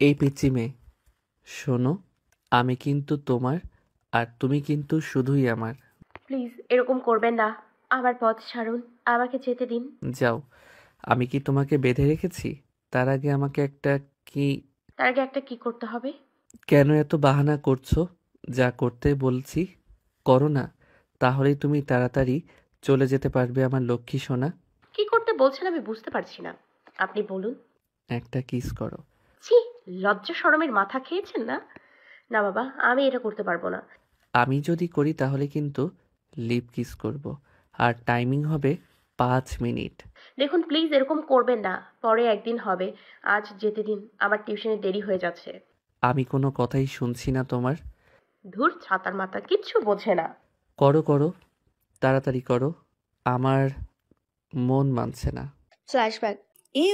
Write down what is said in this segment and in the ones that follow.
এই পিচ্চি মেয়ে, শোনো, আমি কিন্তু তোমার, আর তুমি কিন্তু শুধুই আমার। প্লিজ এরকম করবেন না। আমার পথ ছাড়ুন, আমাকে যেতে দিন। যাও। আমি কি তোমাকে বেঁধে রেখেছি? তার আগে আমাকে একটা কি তার আগে একটা কি করতে হবে? কেন এত বাহানা করছো? যা করতে বলছি করো না, তাহলেই তুমি তাড়াতাড়ি চলে যেতে পারবে আমার লক্ষ্মী সোনা। কি করতে বলছেন আমি বুঝতে পারছি না। আপনি বলুন। একটা কিস করো। ছি, লজ্জা শরমের মাথা খেয়েছেন না? না বাবা, আমি এটা করতে পারবো না। আমি যদি করি তাহলে কিন্তু লিপ কিস করব, আর টাইমিং হবে 5 মিনিট। দেখুন প্লিজ এরকম করবেন না, পরে একদিন হবে। আজ যেতে দিন, আমার টিউশনে দেরি হয়ে যাচ্ছে। আমি কোনো কথাই শুনছি না তোমার। ধুর, ছাতার মাথা কিচ্ছু বোঝে না। করো করো, তাড়াতাড়ি করো, আমার মন মানছে না। ফ্ল্যাশব্যাক।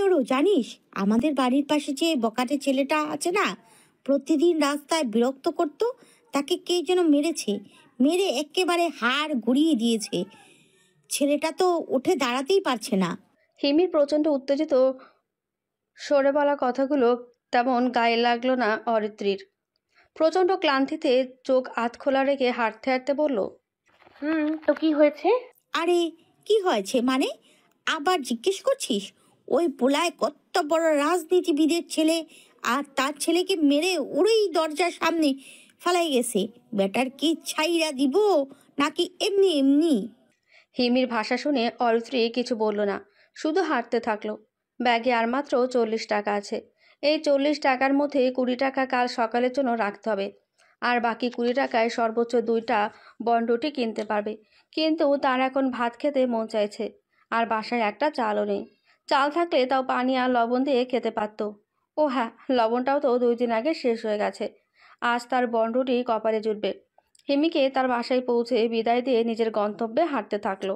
ওরও জানিস, আমাদের বাড়ির পাশে যে বকাটে ছেলেটা আছে না, প্রতিদিন রাস্তায় বিরক্ত করতো। তাকে কে যেন মেরেছে, মেরে একেবারে হাড় গুড়িয়ে দিয়েছে। ছেলেটা তো উঠে দাঁড়াতেই পারছে না। হিমির প্রচণ্ড উত্তেজিত সরে বলা কথাগুলো তেমন গায়ে লাগলো না অরিত্রীর। প্রচণ্ড ক্লান্তিতে চোখ আধ খোলা রেখে হাঁটতে হাঁটতে বলল, তো কি হয়েছে? আরে কি হয়েছে মানে, আবার জিজ্ঞেস করছিস? ওই পোলায় কত বড় রাজনীতিবিদের ছেলে, আর তার ছেলেকে মেরে উড়েই দরজার সামনে ফেলাই গেছে। বেটার কি ছাইরা দিব নাকি এমনি এমনি? হিমির ভাষা শুনে অরিত্রী কিছু বলল না, শুধু হাঁটতে থাকলো। ব্যাগে আর মাত্র 40 টাকা আছে। এই 40 টাকার মধ্যে 20 টাকা কাল সকালের জন্য রাখতে হবে, আর বাকি 20 টাকায় সর্বোচ্চ 2টা বনরুটি কিনতে পারবে। কিন্তু তার এখন ভাত খেতে মন চাইছে, আর বাসায় একটা চালও নেই। চাল থাকলে তাও পানি আর লবণ দিয়ে খেতে পারত। ও হ্যাঁ, লবণটাও তো 2 দিন আগে শেষ হয়ে গেছে। আজ তার বনরুটি কপালে জুটবে। হিমিকে তার বাসায় পৌঁছে বিদায় দিয়ে নিজের গন্তব্যে হাঁটতে থাকলো।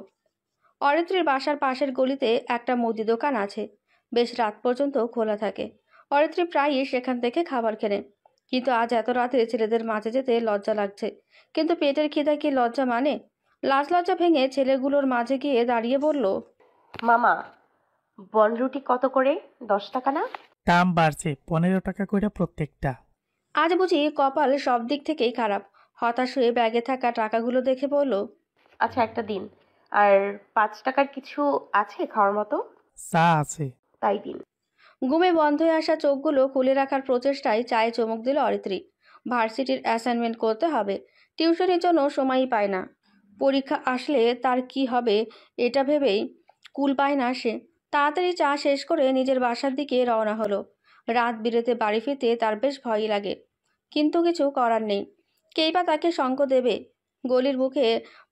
অরিত্রীর বাসার পাশের গলিতে একটা মুদি দোকান আছে, বেশ রাত পর্যন্ত খোলা থাকে। অরিত্রী প্রায়ই সেখান থেকে খাবার কেনে, কিন্তু আজ এত রাতে ছেলেদের মাঝে যেতে লজ্জা লাগছে। কিন্তু পেটের খিদা কি লজ্জা মানে? লাজ লজ্জা ভেঙে ছেলেগুলোর মাঝে গিয়ে দাঁড়িয়ে বলল, মামা, বনরুটি কত করে? 10 টাকা না? দাম বাড়ছে, 15 টাকা করে প্রত্যেকটা। আজ বুঝি কপাল সব দিক থেকেই খারাপ। হতাশ হয়ে ব্যাগে থাকা টাকাগুলো দেখে বলল, আচ্ছা একটা দিন। আর 5 টাকার কিছু আছে খাওয়ার মতো? চা আছে। তাই দিন। ঘুমে বন্ধ হয়ে আসা চোখগুলো খুলে রাখার প্রচেষ্টায় চায়ে চমক দিল অরিত্রী। ভার্সিটির অ্যাসাইনমেন্ট করতে হবে, টিউশনের জন্য সময়ই পায় না। পরীক্ষা আসলে তার কি হবে এটা ভেবেই কুল পায় না সে। তাড়াতাড়ি চা শেষ করে নিজের বাসার দিকে রওনা হলো। রাত বিরেতে বাড়ি ফিরতে তার বেশ ভয়ই লাগে, কিন্তু কিছু করার নেই। কেই বা তাকে সঙ্গ দেবে? গলির মুখে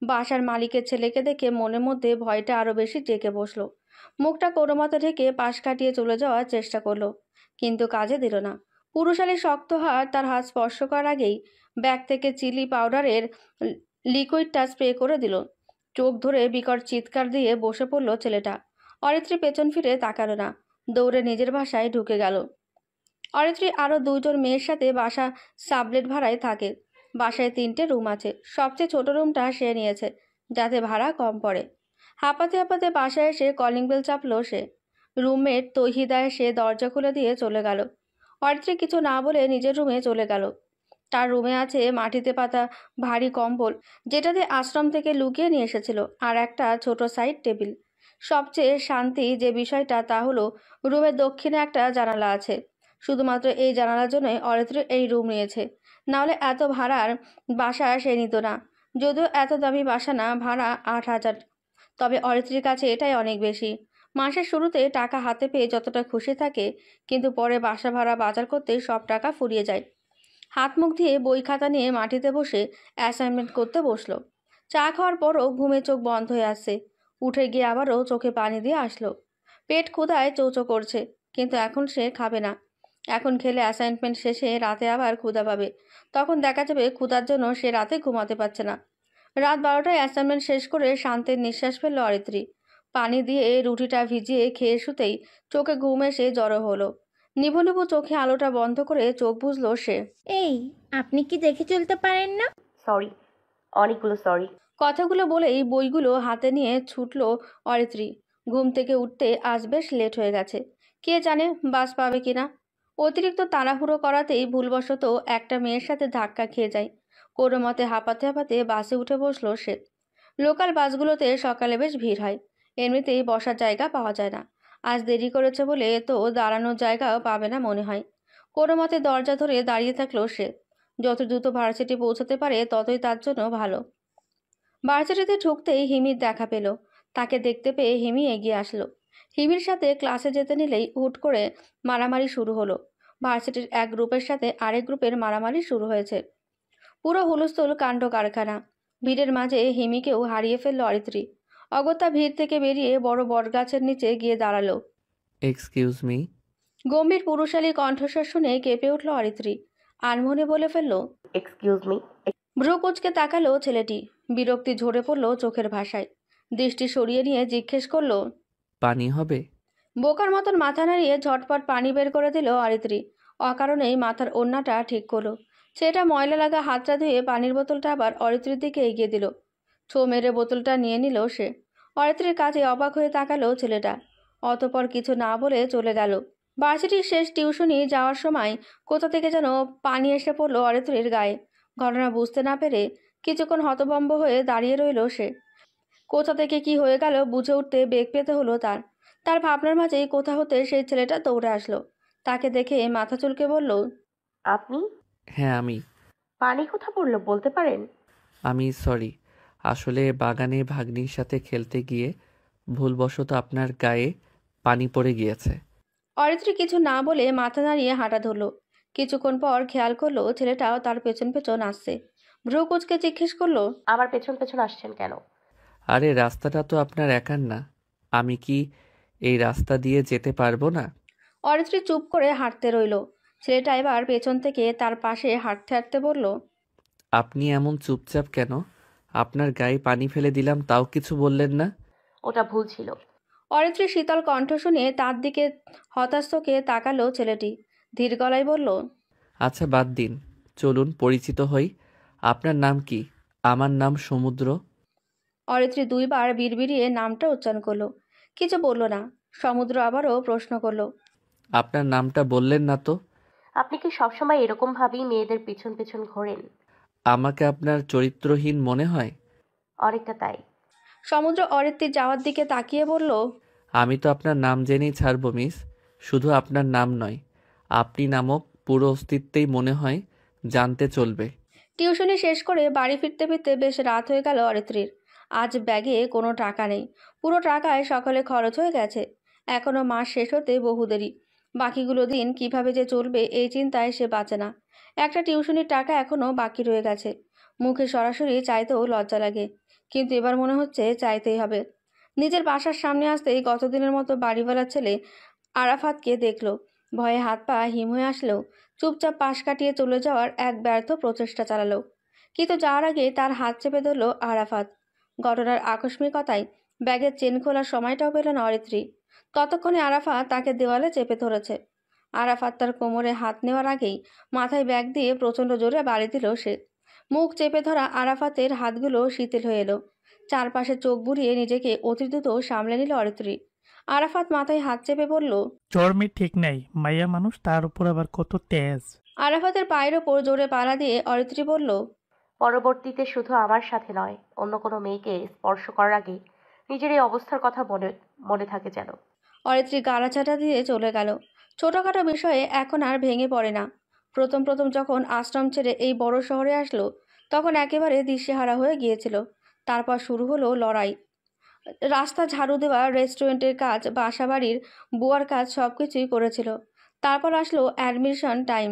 বাসার মালিকের ছেলেকে দেখে মনের মধ্যে ভয়টা আরও বেশি জেঁকে বসলো। মুখটা কোনো মতে ঢেকে পাশ কাটিয়ে চলে যাওয়ার চেষ্টা করলো, কিন্তু কাজে দিল না। পুরুষালী শক্ত হাত তার হাত স্পর্শ করার আগেই ব্যাগ থেকে চিলি পাউডারের লিকুইডটা স্প্রে করে দিল। চোখ ধরে বিকট চিৎকার দিয়ে বসে পড়ল ছেলেটা। অরিত্রী পেছন ফিরে তাকালো না, দৌড়ে নিজের বাসায় ঢুকে গেল। অরিত্রী আরও 2জন মেয়ের সাথে বাসা সাবলেট ভাড়ায় থাকে। বাসায় 3টে রুম আছে, সবচেয়ে ছোট রুমটা সে নিয়েছে, যাতে ভাড়া কম পড়ে। হাঁপাতে হাঁপাতে বাসায় এসে কলিং বেল চাপলো সে। রুমমেট তহিদা এসে দরজা খুলে দিয়ে চলে গেল। অরিত্রী কিছু না বলে নিজের রুমে চলে গেল। তার রুমে আছে মাটিতে পাতা ভারী কম্বল, যেটাতে আশ্রম থেকে লুকিয়ে নিয়ে এসেছিল, আর একটা ছোট সাইড টেবিল। সবচেয়ে শান্তি যে বিষয়টা তা হলো রুমের দক্ষিণে একটা জানালা আছে। শুধুমাত্র এই জানালার জন্যই অরিত্রী এই রুম নিয়েছে, নাহলে এত ভাড়ার বাসা সে নিত না। যদিও এত দামি বাসা না, ভাড়া 8,000, তবে অরিত্রীর কাছে এটাই অনেক বেশি। মাসের শুরুতে টাকা হাতে পেয়ে যতটা খুশি থাকে, কিন্তু পরে বাসা ভাড়া বাজার করতে সব টাকা ফুরিয়ে যায়। হাত মুখ দিয়ে বই খাতা নিয়ে মাটিতে বসে অ্যাসাইনমেন্ট করতে বসলো। চা খাওয়ার পরও ঘুমে চোখ বন্ধ হয়ে আসছে। উঠে গিয়ে আবারও চোখে পানি দিয়ে আসলো। পেট ক্ষুধায় চৌচো করছে, কিন্তু এখন সে খাবে না। এখন খেলে অ্যাসাইনমেন্ট শেষে রাতে আবার ক্ষুধা পাবে, তখন দেখা যাবে ক্ষুধার জন্য সে রাতে ঘুমাতে পারছে না। রাত 12টায় অ্যাসাইনমেন্ট শেষ করে শান্তির নিঃশ্বাস ফেলল অরিত্রী। পানি দিয়ে রুটিটা ভিজিয়ে খেয়ে শুতেই চোখে ঘুম এসে জড়ো হলো। নিভু নিভু চোখে আলোটা বন্ধ করে চোখ বুঝল সে। এই, আপনি কি দেখে চলতে পারেন না? সরি, অনেকগুলো সরি। কথাগুলো বলেই বইগুলো হাতে নিয়ে ছুটল অরিত্রী। ঘুম থেকে উঠতে আজ বেশ লেট হয়ে গেছে, কে জানে বাস পাবে কিনা। অতিরিক্ত তাড়াহুড়ো করাতেই ভুলবশত একটা মেয়ের সাথে ধাক্কা খেয়ে যায়। কোনো মতে হাঁপাতে হাঁপাতে বাসে উঠে বসলো সে। লোকাল বাসগুলোতে সকালে বেশ ভিড় হয়, এমনিতেই বসার জায়গা পাওয়া যায় না। আজ দেরি করেছে বলে তো দাঁড়ানোর জায়গাও পাবে না মনে হয়। কোনো মতে দরজা ধরে দাঁড়িয়ে থাকলো সে। যত দ্রুত ভার্সিটি পৌঁছাতে পারে ততই তার জন্য ভালো। ভার্সিটিতে ঢুকতেই হিমির দেখা পেল। তাকে দেখতে পেয়ে হিমি এগিয়ে আসলো। হিমির সাথে ক্লাসে যেতে নিলেই হুট করে মারামারি শুরু হলো। ভার্সিটির এক গ্রুপের সাথে আরেক গ্রুপের মারামারি শুরু হয়েছে। পুরো হুলস্থুল কাণ্ড কারখানা। ভিড়ের মাঝে হিমিকেও হারিয়ে ফেলল অরিত্রী। অগত্যা ভিড় থেকে বেরিয়ে বড় বটগাছের নিচে গিয়ে দাঁড়ালো। Excuse me. গম্ভীর পুরুষালী কণ্ঠস্বর শুনে কেঁপে উঠল অরিত্রী। আনমনে বলে ফেলল, এক্সকিউজ মি। ভ্রু কুঁচকে তাকালো ছেলেটি। বিরক্তি ঝরে পড়ল চোখের ভাষায়। দৃষ্টি সরিয়ে নিয়ে জিজ্ঞেস করলো, পানি হবে? বোকার মতন মাথা নাড়িয়ে ঝটপট পানি বের করে দিল অরিত্রী। অকারণেই মাথার ওড়নাটা ঠিক করলো। সেটা ময়লা লাগা হাতটা ধুয়ে পানির বোতলটা আবার অরিত্রীর দিকে এগিয়ে দিল। ছো মেরে বোতলটা নিয়ে নিল সে। অরিত্রীর কাছে অবাক হয়ে তাকালো ছেলেটা। অতপর কিছু না বলে চলে গেল। ভার্সিটির শেষ টিউশনি যাওয়ার সময় কোথা থেকে যেন পানি এসে পড়ল অরিত্রীর গায়ে। ঘটনা বুঝতে না পেরে কিছুক্ষণ হতভম্ব হয়ে দাঁড়িয়ে রইল সে। কোথা থেকে কি হয়ে গেল বুঝে উঠতে বেগ পেতে হলো তার। তার ভাবনার মাঝেই কোথা হতে সেই ছেলেটা দৌড়ে আসলো। তাকে দেখে মাথা চুলকে বলল, আপনি? হ্যাঁ আমি। পানি কোথা পড়লো বলতে পারেন? আমি সরি, আসলে বাগানে ভাগ্নির সাথে খেলতে গিয়ে ভুলবশত আপনার গায়ে পানি পড়ে গিয়েছে। অরিত্রী কিছু না বলে মাথা নাড়িয়ে হাঁটা ধরল। কিছুক্ষণ পর খেয়াল করলো ছেলেটাও তার পেছন পেছন আসছে। ভ্রু কুঁচকে জিজ্ঞেস করলো, আমার পেছন পেছন আসছেন কেন? আরে রাস্তাটা তো আপনার একার না, আমি কি এই রাস্তা দিয়ে যেতে পারবো না? অরিত্রী চুপ করে হাঁটতে রইল। ছেলেটা এবার পেছন থেকে তার পাশে হাঁটতে হাঁটতে বলল, আপনি এমন চুপচাপ কেন? আপনার গায়ে পানি ফেলে দিলাম তাও কিছু বললেন না? ওটা ভুল ছিল। অরিত্রীর শীতল কণ্ঠ শুনে তার দিকে হতাশ চোখে তাকালো ছেলেটি। ধীর গলায় বলল, আচ্ছা বাদ দিন, চলুন পরিচিত হই। আপনার নাম কি? আমার নাম সমুদ্র। অরিত্রী দুইবার বিড়বিড়িয়ে নামটা উচ্চারণ করলো। কিছু বলল না। সমুদ্র আবারও প্রশ্ন করলো, আপনার নামটা বললেন না তো? আপনি কি সবসময় এরকম ভাবেই মেয়েদের পিছন পিছন ঘোরেন? আমাকে আপনার চরিত্রহীন মনে হয়? অনেকটা তাই। সমুদ্র অরিত্রীর যাওয়ার দিকে তাকিয়ে বলল, আমি তো আপনার নাম জেনেই ছাড়বো মিস। শুধু আপনার নাম নয়, আপনি নামক পুরো অস্তিত্বেই মনে হয় জানতে চলবে। টিউশনি শেষ করে বাড়ি ফিরতে ফিরতে বেশ রাত হয়ে গেল অরিত্রীর। আজ ব্যাগে কোনো টাকা নেই। পুরো টাকায় সকালে খরচ হয়ে গেছে। এখনো মাস শেষ হতে বহু দেরি। বাকিগুলো দিন কিভাবে যে চলবে এই চিন্তায় সে বাঁচে না। একটা টিউশনির টাকা এখনো বাকি রয়ে গেছে। মুখে সরাসরি চাইতেও লজ্জা লাগে, কিন্তু এবার মনে হচ্ছে চাইতেই হবে। নিজের বাসার সামনে আসতেই গতদিনের মতো বাড়িওয়ালার ছেলে আরাফাতকে দেখল। ভয়ে হাত পা হিম হয়ে আসলেও চুপচাপ পাশ কাটিয়ে চলে যাওয়ার এক ব্যর্থ প্রচেষ্টা চালালো। কিন্তু যাওয়ার আগে তার হাত চেপে ধরল আরাফাত। ঘটনার আকস্মিকতায় ব্যাগের চেন খোলার সময়টাও পেল না অরিত্রী। ততক্ষণে আরাফাত তাকে দেওয়ালে চেপে ধরেছে। আরাফাত তার কোমরে হাত নেওয়ার আগেই মাথায় ব্যাগ দিয়ে প্রচণ্ড জোরে বাড়ি দিল সে। মুখ চেপে ধরা আরাফাতের হাতগুলো শিথিল হয়ে এলো। চারপাশে চোখ বুলিয়ে নিজেকে অতি দ্রুত সামলে নিল অরিত্রী। আরাফাত মাথায় হাত চেপে বলল, চর্মি ঠিক নেই, মাইয়া মানুষ, তার উপর আবার কত তেজ। আরাফাতের পায়ের ওপর জোরে পালা দিয়ে অরিত্রী বলল, পরবর্তীতে শুধু আমার সাথে নয়, অন্য কোনো মেয়েকে স্পর্শ করার আগে নিজের এই অবস্থার কথা মনে মনে থাকে যেন। অরিত্রী গাড়াচাটা দিয়ে চলে গেল। ছোটখাটো বিষয়ে এখন আর ভেঙে পড়ে না। প্রথম প্রথম যখন আশ্রম ছেড়ে এই বড় শহরে আসলো তখন একেবারে দিশেহারা হয়ে গিয়েছিল। তারপর শুরু হলো লড়াই। রাস্তা ঝাড়ু দেওয়া, রেস্টুরেন্টের কাজ, বাসাবাড়ির বুয়ার কাজ সব কিছুই করেছিল। তারপর আসলো অ্যাডমিশন টাইম।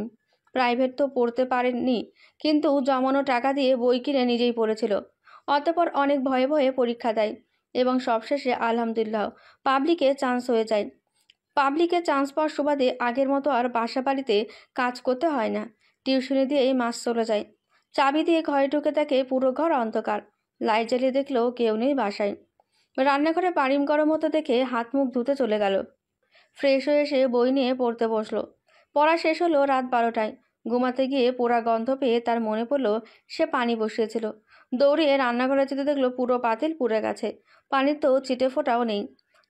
প্রাইভেট তো পড়তে পারেননি, কিন্তু জমানো টাকা দিয়ে বই কিনে নিজেই পড়েছিল। অতঃপর অনেক ভয়ে ভয়ে পরীক্ষা দেয় এবং সবশেষে আলহামদুলিল্লাহ পাবলিকে চান্স হয়ে যায়। পাবলিকে চান্স পাওয়ার সুবাদে আগের মতো আর বাসা বাড়িতে কাজ করতে হয় না। টিউশনি দিয়েই মাস চলে যায়। চাবি দিয়ে ঘরে ঢুকে থাকে, পুরো ঘর অন্ধকার। লাইট জ্বালিয়ে দেখলেও কেউ নেই বাসায়। রান্নাঘরে পানিম গরম হতে দেখে হাত মুখ ধুতে চলে গেল। ফ্রেশ হয়ে এসে বই নিয়ে পড়তে বসলো। পড়া শেষ হলো রাত 12টায়। ঘুমাতে গিয়ে পোড়া গন্ধ পেয়ে তার মনে পড়লো সে পানি বসিয়েছিল। দৌড়িয়ে রান্নাঘরে যেতে দেখলো পুরো পাতিল পুড়ে গেছে। পানির তো ছিটে ফোঁটাও নেই।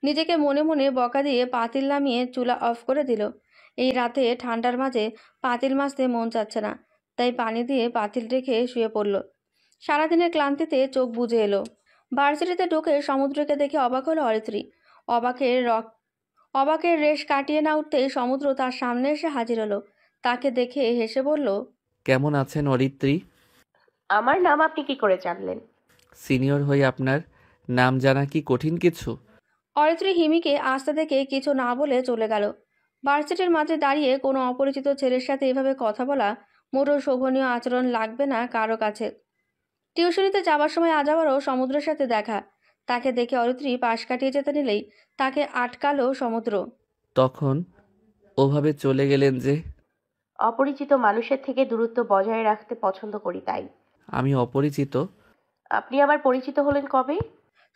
নিজেকে মনে মনে বকা দিয়ে পাতিল নামিয়ে চুলা অফ করে দিল। এই রাতে ঠান্ডার মাঝে পাতিল মাজতে মন চাচ্ছে না, তাই পানি দিয়ে পাতিল রেখে শুয়ে পড়ল। সারাদিনের ক্লান্তিতে চোখ বুজে এলো। ভার্সিটিতে ঢুকে সমুদ্রকে দেখে অবাক হলো অরিত্রী। অবাকের অবাকের রেশ কাটিয়ে না উঠতেই সমুদ্র তার সামনে এসে হাজির হলো। তাকে দেখে হেসে বলল, কেমন আছেন অরিত্রী? আমার নাম আপনি কি করে জানলেন? সিনিয়র হয়ে আপনার নাম জানা কি কঠিন কিছু? অরিত্রী হিমিকে আসতে দেখে কিছু না বলে চলে গেল। ভার্সিটির মাঝে দাঁড়িয়ে কোনো অপরিচিত ছেলের সাথে এভাবে কথা বলা মোটেও শোভনীয় আচরণ লাগবে না কারো কাছে। টিউশনিতে যাবার সময় আজ আবারও সমুদ্রের সাথে দেখা। তাকে দেখে অরিত্রী পাশ কাটিয়ে যেতে নিলেই তাকে আটকালো সমুদ্র। তখন ওভাবে চলে গেলেন যে? অপরিচিত মানুষের থেকে দূরত্ব বজায় রাখতে পছন্দ করি তাই। আমি অপরিচিত? আপনি আবার পরিচিত হলেন কবে?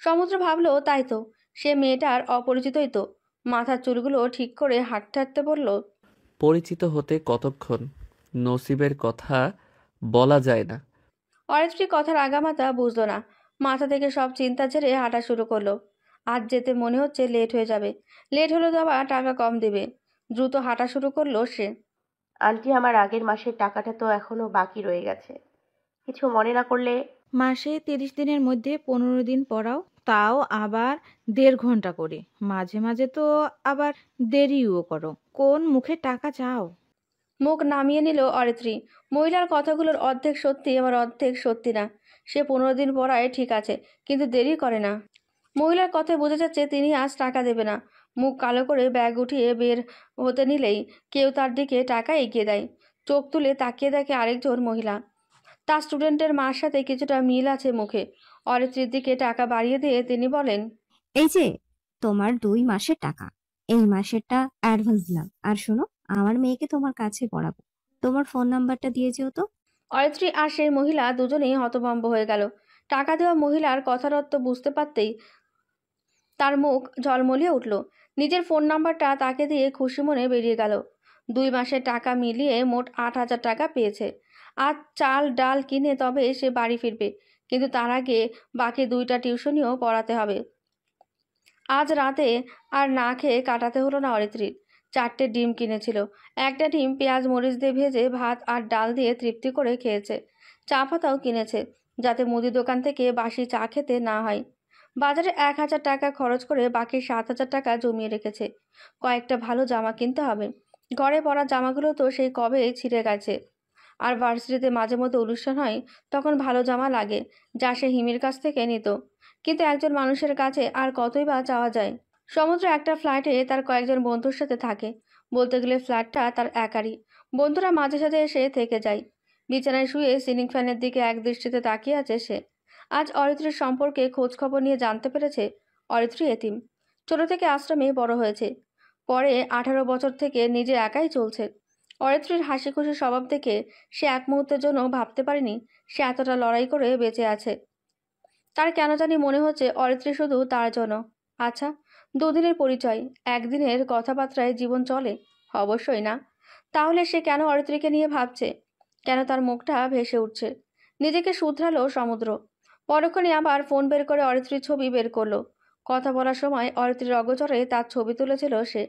সমুদ্র ভাবলো তাই তো, সে মেয়েটার অপরিচিতই তো। মাথার চুলগুলো ঠিক করে হাঁটতে হাঁটতে বলল, পরিচিত হতে কতক্ষণ? নসিবের কথা বলা যায় না। অরিত্রী কথার আগামাথা বুঝলো না। মাথা থেকে সব চিন্তা ছেড়ে হাঁটা শুরু করলো। আজ যেতে মনে হচ্ছে লেট হয়ে যাবে। লেট হলে তো আবার টাকা কম দিবে। দ্রুত হাঁটা শুরু করলো সে। আন্টি, আমার আগের মাসের টাকাটা তো এখনো বাকি রয়ে গেছে। কিছু মনে না করলে। মাসে ৩০ দিনের মধ্যে ১৫ দিন পড়াও, তাও আবার ১.৫ ঘন্টা করে। মাঝে মাঝে তো আবার দেরিও করো। কোন মুখে টাকা চাও? মুখ নামিয়ে নিল অরিত্রী। মহিলার কথাগুলোর অর্ধেক সত্যি আবার অর্ধেক সত্যি না। সে 15 দিন পড়ায় ঠিক আছে, কিন্তু দেরি করে না। মহিলার কথায় বোঝা যাচ্ছে তিনি আজ টাকা দেবে না। মুখ কালো করে ব্যাগ উঠিয়ে বের হতে নিলেই কেউ তার দিকে টাকা এগিয়ে দেয়। চোখ তুলে তাকিয়ে দেখে আরেকজন মহিলা। তার স্টুডেন্টের মার সাথে কিছুটা মিল আছে মুখে। অরিত্রীর দিকে টাকা বাড়িয়ে দিয়ে তিনি বলেন, এই যে তোমার 2 মাসের টাকা, এই মাসেরটা অ্যাডভান্স দিলাম। আর শোনো, আমার মেয়েকে তোমার কাছে পড়াবো, তোমার ফোন নাম্বারটা দিয়ে যেও তো। অরিত্রী আর সেই মহিলা দুজনেই হতভম্ব হয়ে গেল। টাকা দেওয়া মহিলার কথার অর্থ বুঝতে পারতেই তার মুখ ঝলমলিয়ে উঠল। নিজের ফোন নাম্বারটা তাকে দিয়ে খুশি মনে বেরিয়ে গেল। 2 মাসের টাকা মিলিয়ে মোট 8,000 টাকা পেয়েছে। আজ চাল ডাল কিনে তবে সে বাড়ি ফিরবে, কিন্তু তার আগে বাকি 2টা টিউশনিও পড়াতে হবে। আজ রাতে আর না খেয়ে কাটাতে হলো না অরিত্রীর। 4টে ডিম কিনেছিল। একটা ডিম পেঁয়াজ মরিচ দিয়ে ভেজে ভাত আর ডাল দিয়ে তৃপ্তি করে খেয়েছে। চা পাতাও কিনেছে, যাতে মুদি দোকান থেকে বাসি চা খেতে না হয়। বাজারে 1,000 টাকা খরচ করে বাকি 7,000 টাকা জমিয়ে রেখেছে। কয়েকটা ভালো জামা কিনতে হবে। ঘরে পরা জামাগুলো তো সেই কবে ছিঁড়ে গেছে। আর ভার্সিটিতে মাঝে মধ্যে অনুষ্ঠান হয়, তখন ভালো জামা লাগে, যা সে হিমির কাছ থেকে নিত। কিন্তু একজন মানুষের কাছে আর কতই বা চাওয়া যায়। সমুদ্র একটা ফ্ল্যাটে তার কয়েকজন বন্ধুর সাথে থাকে। বলতে গেলে ফ্ল্যাটটা তার একারই। বন্ধুরা মাঝে সাঝে এসে থেকে যায়। বিছানায় শুয়ে সিলিং ফ্যানের দিকে একদৃষ্টিতে তাকিয়ে আছে সে। আজ অরিত্রীর সম্পর্কে খোঁজ খবর নিয়ে জানতে পেরেছে অরিত্রী এতিম। ছোট থেকে আশ্রমে বড় হয়েছে। পরে 18 বছর থেকে নিজে একাই চলছে। অরিত্রীর হাসি খুশি স্বভাব দেখে সে এক মুহূর্তের জন্য ভাবতে পারেনি সে এতটা লড়াই করে বেঁচে আছে। তার কেন জানি মনে হচ্ছে অরিত্রী শুধু তার জন্য। আচ্ছা, 2 দিনের পরিচয়, একদিনের কথাবার্তায় জীবন চলে? অবশ্যই না। তাহলে সে কেন অরিত্রীকে নিয়ে ভাবছে? কেন তার মুখটা ভেসে উঠছে? নিজেকে শুধরালো সমুদ্র। পরক্ষণে আবার ফোন বের করে অরিত্রীর ছবি বের করলো। কথা বলার সময় অরিত্রীর অগোচরে তার ছবি তুলেছিল সে।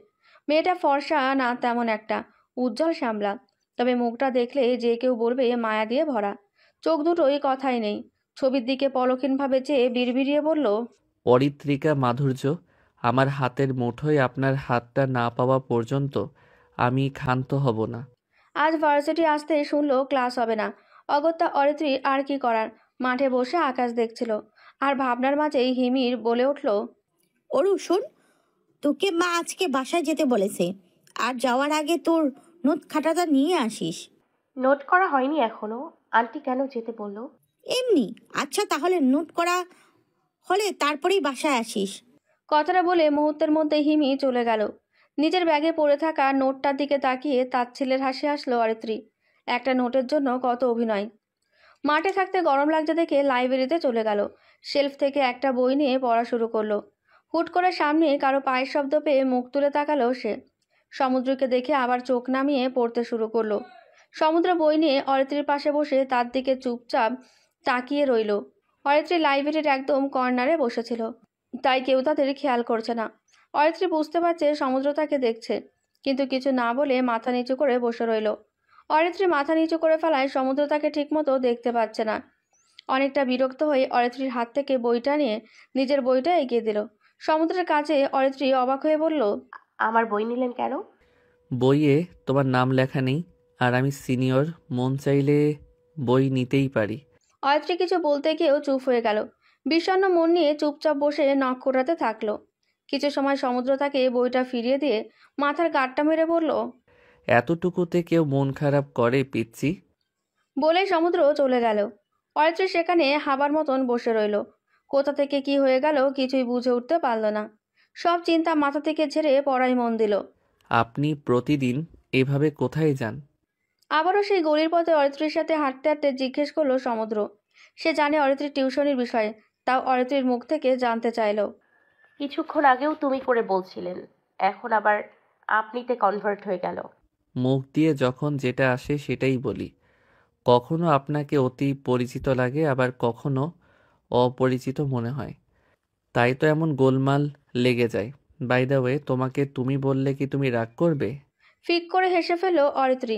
মেয়েটা ফর্সা না তেমন একটা, উজ্জ্বল শ্যামলা। তবে মুখটা দেখলে যে কেউ বলবে মায়া দিয়ে ভরা। চোখ দুটোই কথাই নেই। ছবির দিকে পলক্ষীনভাবে চেয়ে বিড়বিড়িয়ে বলল, অরিত্রিকা মাধুর্য, আমার হাতের মুঠোয় আপনার হাতটা না পাওয়া পর্যন্ত আমি ক্ষান্ত হব না। আজ ভার্সিটি আসতে শুনলো ক্লাস হবে না। অগত্যা অরিত্রী আর কি করার, মাঠে বসে আকাশ দেখছিল। আর ভাবনার মাঝেই হিমির বলে উঠল, অরু শোন, তোকে মা আজকে বাসায় যেতে বলেছে। আর যাওয়ার আগে তোর নোট খাতাটা নিয়ে আসিস। নোট করা হয়নি এখনো। আন্টি কেন যেতে বললো? এমনি। আচ্ছা, তাহলে নোট করা হলে তারপরেই বাসায় আসিস। কথাটা বলে মুহূর্তের মধ্যে হিমি চলে গেল। নিজের ব্যাগে পড়ে থাকা নোটটার দিকে তাকিয়ে তাচ্ছিল্যের হাসি আসলো অরিত্রী। একটা নোটের জন্য কত অভিনয়। মাঠে থাকতে গরম লাগছে দেখে লাইব্রেরিতে চলে গেল। শেলফ থেকে একটা বই নিয়ে পড়া শুরু করলো। হুট করে সামনে কারো পায়ের শব্দ পেয়ে মুখ তুলে তাকালো সে। সমুদ্রকে দেখে আবার চোখ নামিয়ে পড়তে শুরু করলো। সমুদ্র বই নিয়ে অরিত্রীর পাশে বসে তার দিকে চুপচাপ তাকিয়ে রইল। অরিত্রী লাইব্রেরির একদম কর্নারে বসেছিল, তাই কেউ তাদের খেয়াল করছে না। অরিত্রী বুঝতে পারছে সমুদ্র তাকে দেখছে, কিন্তু কিছু না বলে মাথা নিচু করে বসে রইল। অরিত্রী মাথা নিচু করে ফেলায় সমুদ্র তাকে ঠিকমতো দেখতে পাচ্ছে না। অনেকটা বিরক্ত হয়ে অরিত্রীর হাত থেকে বইটা নিয়ে নিজের বইটা এগিয়ে দিল। সমুদ্রের কাছে অরিত্রী অবাক হয়ে বলল, আমার বই নিলেন কেন? বইয়ে তোমার নাম লেখা নেই, আর আমি সিনিয়র, মন চাইলে বই নিতেই পারি। অরিত্রী কিছু বলতে গিয়েও চুপ হয়ে গেল। বিষণ্ণ মন নিয়ে চুপচাপ বসে নখ কোরাতে থাকলো। কিছু সময় সমুদ্র তাকে বইটা ফিরিয়ে দিয়ে মাথার গাঁটটা মেরে বলল, এতটুকুতে কেউ মন খারাপ করে পিচ্ছি? বলে সমুদ্র চলে গেল। অরিত্রী সেখানে হাবার মতন বসে রইল। কোথা থেকে কি হয়ে গেল কিছুই বুঝে উঠতে পারল না। সব চিন্তা মাথা থেকে ঝেড়ে পড়ায় মন দিল। আপনি প্রতিদিন এভাবে কোথায় যান? আবারও সেই গলির পথে অরিত্রীর সাথে হাঁটতে হাঁটতে জিজ্ঞেস করলো সমুদ্র। সে জানে অরিত্রীর টিউশনির বিষয়ে, তাও অরিত্রীর মুখ থেকে জানতে চাইল। কিছুক্ষণ আগেও তুমি করে বলছিলেন, এখন আবার আপনিতে কনভার্ট হয়ে গেল। মুখ দিয়ে যখন যেটা আসে সেটাই বলি। কখনো আপনাকে অতি পরিচিত লাগে, আবার কখনো অপরিচিত মনে হয়, তাই তো এমন গোলমাল লেগে যায়। বাই দ্য ওয়ে, তোমাকে তুমি বললে কি তুমি রাগ করবে? ফিক করে হেসে ফেলল অরিত্রী।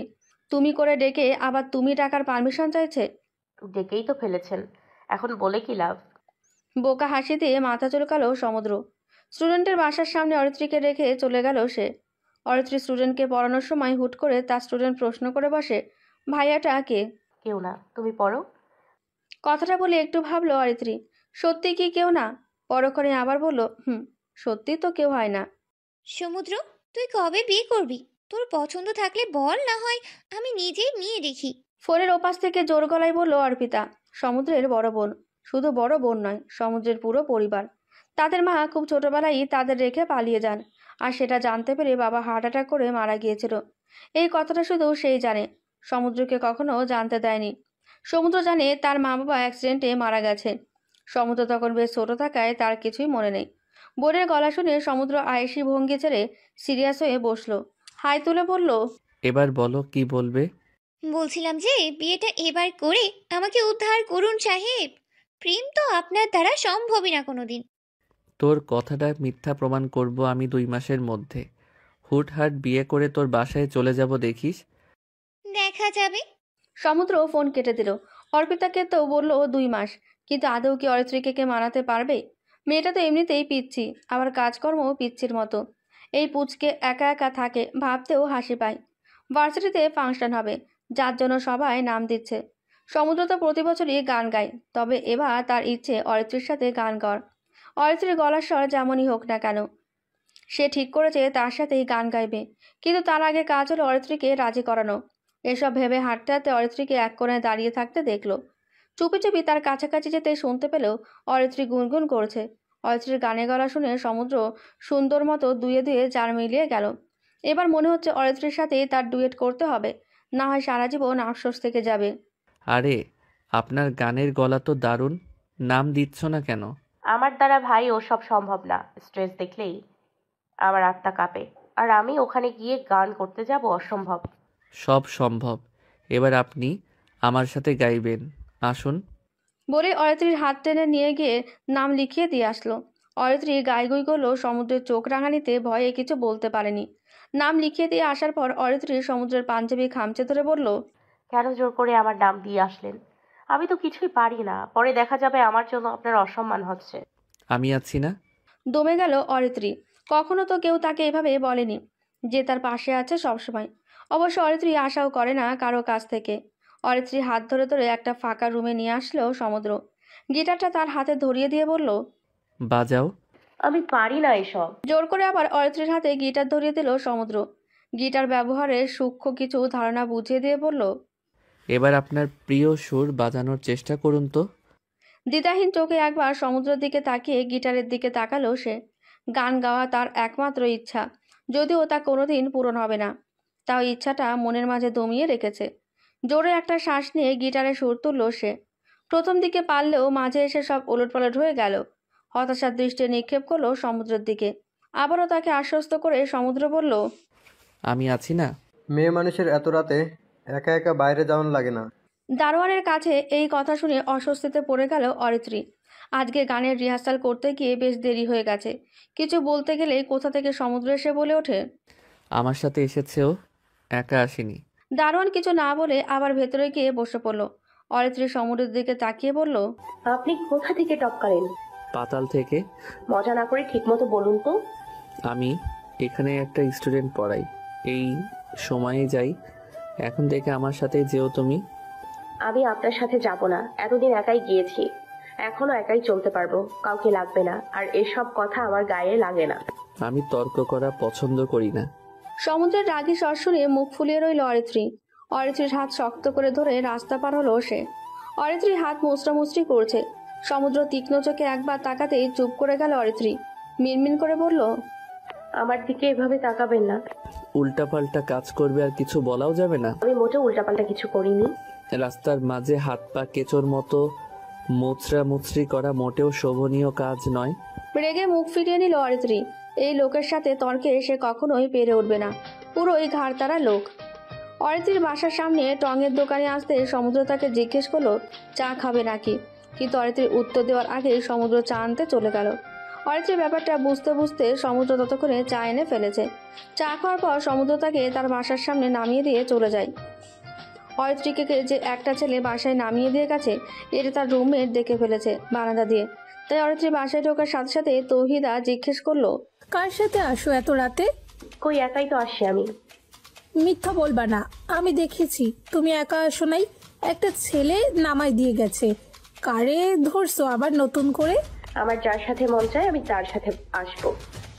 তুমি করে ডেকে আবার তুমি ডাকার পারমিশন চাইছে। ডেকেই তো ফেলেছেন, এখন বলে কি লাভ? বোকা হাসি দিয়ে মাথা চুলকালো সমুদ্র। স্টুডেন্টের বাসার সামনে অরিত্রীকে রেখে চলে গেল সে। অরিত্রী স্টুডেন্টকে পড়ানোর সময় হুট করে তার স্টুডেন্ট প্রশ্ন করে বসে, ভাইয়াটা কে? কেউ না, তুমি পড়ো। কথাটা বলে একটু ভাবলো অরিত্রী। সত্যি কি কেউ না? পরক্ষণে আবার বলল, সত্যি তো কেউ হয় না। সমুদ্র, তুই কবে বিয়ে করবি? তোর পছন্দ থাকলে বল, না হয় আমি নিজেই নিয়ে দেখি। ফোনের ওপাশ থেকে জোর গলায় বলল অর্পিতা, সমুদ্রের বড় বোন। শুধু বড় বোন নয়, সমুদ্রের পুরো পরিবার। তাদের মা খুব ছোটবেলায় তাদের রেখে পালিয়ে যান, আর সেটা জানতে পেরে বাবা হার্ট অ্যাটাক করে মারা গিয়েছিল। এই কথাটা শুধু সেই জানে, সমুদ্রকে কখনো জানতে দেয়নি। সমুদ্র জানে তার মা বাবা অ্যাক্সিডেন্টে মারা গেছে। সমুদ্র তখন বেশ ছোট থাকায় তার কিছুই মনে নেই। বোনের গলা শুনে সমুদ্র আয়েসি ভঙ্গি ছেড়ে সিরিয়াস হয়ে বসলো। হাই তুলে বলল, এবার বলো কি বলবে। বলছিলাম যে বিয়েটা এবার করে আমাকে উদ্ধার করুন সাহেব। প্রেম তো আপনার দ্বারা সম্ভবই না কোনোদিন। তোর কথাটা মিথ্যা প্রমাণ করব আমি 2 মাসের মধ্যে। হুটহাট বিয়ে করে তোর বাসায় চলে যাব, দেখিস। দেখা যাবে। সমুদ্র ফোন কেটে দিল। অর্পিতাকে তো বলল 2 মাস, কিন্তু আদৌ কি অরিত্রীকে মানাতে পারবে? মেয়েটা তো এমনিতেই পিচ্ছি, আবার কাজকর্মও পিচ্ছির মতো। এই পুচকে একা একা থাকে ভাবতেও হাসি পায়। ভার্সিটিতে ফাংশন হবে, যার জন্য সবাই নাম দিচ্ছে। সমুদ্র তো প্রতি বছরই গান গায়, তবে এবার তার ইচ্ছে অরিত্রীর সাথে গান গাওয়ার। অরিত্রীর গলার স্বর যেমনই হোক না কেন, সে ঠিক করেছে তার সাথেই গান গাইবে। কিন্তু তার আগে কাজ হলো অরিত্রীকে রাজি করানো। এসব ভেবে হাঁটতে হাঁটতে অরিত্রীকে এক কোণায় দাঁড়িয়ে থাকতে দেখলো। চুপি চুপি তার কাছাকাছি যেতে শুনতে পেলেও অরিত্রী গুনগুন করছে। অরিত্রীর গানে গলা শুনে সমুদ্র সুন্দর মতো দুয়ে দুয়ে জার মিলিয়ে গেল। এবার মনে হচ্ছে অরিত্রীর সাথেই তার ডুয়েট করতে হবে, না হয় সারা জীবন আফসোস থেকে যাবে। আরে, আপনার গানের গলা তো দারুণ, নাম দিচ্ছ না কেন? আমার দ্বারা ভাই ও সব সম্ভব না। স্ট্রেস দেখলেই আমার আত্মা কাঁপে, আর আমি ওখানে গিয়ে গান করতে যাব, অসম্ভব। সব সম্ভব। এবার আপনি আমার সাথে গাইবেন, আসুন। বলে অরিত্রীর হাত টেনে নিয়ে গিয়ে নাম লিখিয়ে দিয়ে আসলো। অরিত্রী গাইগুই করলো, সমুদ্রের চোখ রাঙানিতে ভয়ে কিছু বলতে পারেনি। নাম লিখিয়ে দিয়ে আসার পর অরিত্রী সমুদ্রের পাঞ্জাবি খামচে ধরে বলল, কেন জোর করে আমার নাম দিয়ে আসলেন? আমি তো কিছুই পারি না, পরে দেখা যাবে আমার জন্য আপনার অসম্মান হচ্ছে। আমি আছি না? দমে গেল অরিত্রী। কখনো তো কেউ তাকে এভাবে বলেনি যে তার পাশে আছে সবসময়। অবশ্য অরিত্রী আশাও করে না কারো কাছ থেকে। অরিত্রী হাত ধরে ধরে একটা ফাঁকা রুমে নিয়ে আসলো সমুদ্র। গিটারটা তার হাতে ধরিয়ে দিয়ে বলল, বাজাও। আমি পারি না এসব। জোর করে আবার অরিত্রীর হাতে গিটার ধরিয়ে দিল সমুদ্র। গিটার ব্যবহারের সূক্ষ্ম কিছু ধারণা বুঝিয়ে দিয়ে বলল, এবার আপনার প্রিয় সুর বাজানোর চেষ্টা করুন তো। দ্বিধাহীন চোখে একবার সমুদ্রের দিকে তাকিয়ে গিটারের দিকে তাকালো সে। গান গাওয়া তার একমাত্র ইচ্ছা, যদিও তা কোনোদিন পূরণ হবে না, তাও ইচ্ছাটা মনের মাঝে দমিয়ে রেখেছে। জোরে একটা শ্বাস নিয়ে গিটারে সুর তুলল সে। প্রথম দিকে পারলেও মাঝে এসে সব ওলটপালট হয়ে গেল। হতাশার দৃষ্টি নিক্ষেপ করলো সমুদ্রের দিকে। আবারও তাকে আশ্বস্ত করে সমুদ্র বলল, আমি আছি না। মেয়ে মানুষের এত রাতে একা একা বাইরে যাওয়ান লাগে না। দারোয়ানের কাছে এই কথা শুনে অস্বস্তিতে পড়ে গেল অরিত্রী। আজকে গানের রিহার্সাল করতে গিয়ে বেশ দেরি হয়ে গেছে। কিছু বলতে গেলেই কোথা থেকে সমুদ্র এসে বলে ওঠে, আমার সাথে এসেছেও, একা আসেনি। দারোয়ান কিছু না বলে আবার ভেতরে গিয়ে বসে পড়ল। অরিত্রী সমুদ্রের দিকে তাকিয়ে বলল, আপনি কোথা থেকে টপকালেন? পাতাল থেকে। মজা না করে ঠিকমতো বলুন তো। আমি এখানে একটা স্টুডেন্ট পড়াই, এই সময়ে যাই। এখন থেকে আমার সাথে যেও তুমি। আমি আপনার সাথে যাব না, এতদিন একাই গিয়েছি, এখনো একাই চলতে পারবো, কাউকে লাগবে না। আর এসব কথা আমার গায়ে লাগে না। আমি তর্ক করা পছন্দ করি না। সমুদ্রের রাগী স্বর শুনে মুখ ফুলিয়ে রইল অরিত্রী। অরিত্রীর হাত শক্ত করে ধরে রাস্তা পার হলো সে। অরিত্রীর হাত মুচড়ামুচড়ি করছে। সমুদ্র তীক্ষ্ণ চোখে একবার তাকাতেই চুপ করে গেল অরিত্রী। মিনমিন করে বলল, আমার দিকে এভাবে তাকাবেন না। উল্টাপাল্টা কাজ করবে আর কিছু বলাও যাবে না। আমি মোটেও উল্টাপাল্টা কিছু করিনি। রাস্তার মাঝে হাত পা কেচোর মতো মুচড়ামুচড়ি করা মোটেও শোভনীয় কাজ নয়। রেগে মুখ ফিরিয়ে নিল অরিত্রী। এই লোকের সাথে তর্কে সে কখনোই পেরে উঠবে না, পুরোই ঘাড়তারা লোক। অরিত্রীর বাসার সামনে টঙের দোকানে আসতে সমুদ্র তাকে জিজ্ঞেস করলো চা খাবে নাকি, কিন্তু অরিত্রীর উত্তর দেওয়ার আগেই সমুদ্র চা আনতে চলে গেল। অরিত্রীর ব্যাপারটা বুঝতে বুঝতে সমুদ্র ততক্ষণে চা এনে ফেলেছে। চা খাওয়ার পর সমুদ্র তাকে তার বাসার সামনে নামিয়ে দিয়ে চলে যায়। অরিত্রীকে যে একটা ছেলে বাসায় নামিয়ে দিয়ে গেছে এটা তার রুমমেট দেখে ফেলেছে বারান্দা দিয়ে। তাই অরিত্রী বাসায় ঢোকার সাথে সাথে তৌহিদা জিজ্ঞেস করলো, কার সাথে আসো এত রাতে? কই, একাই তো আসি আমি। মিথ্যা বলবা না, আমি দেখেছি তুমি একা আসো নাই, একটা ছেলে নামাই দিয়ে গেছে। কারে ধরছো আবার নতুন করে? আমার যার সাথে মন চায় আমি তার সাথে আসবো,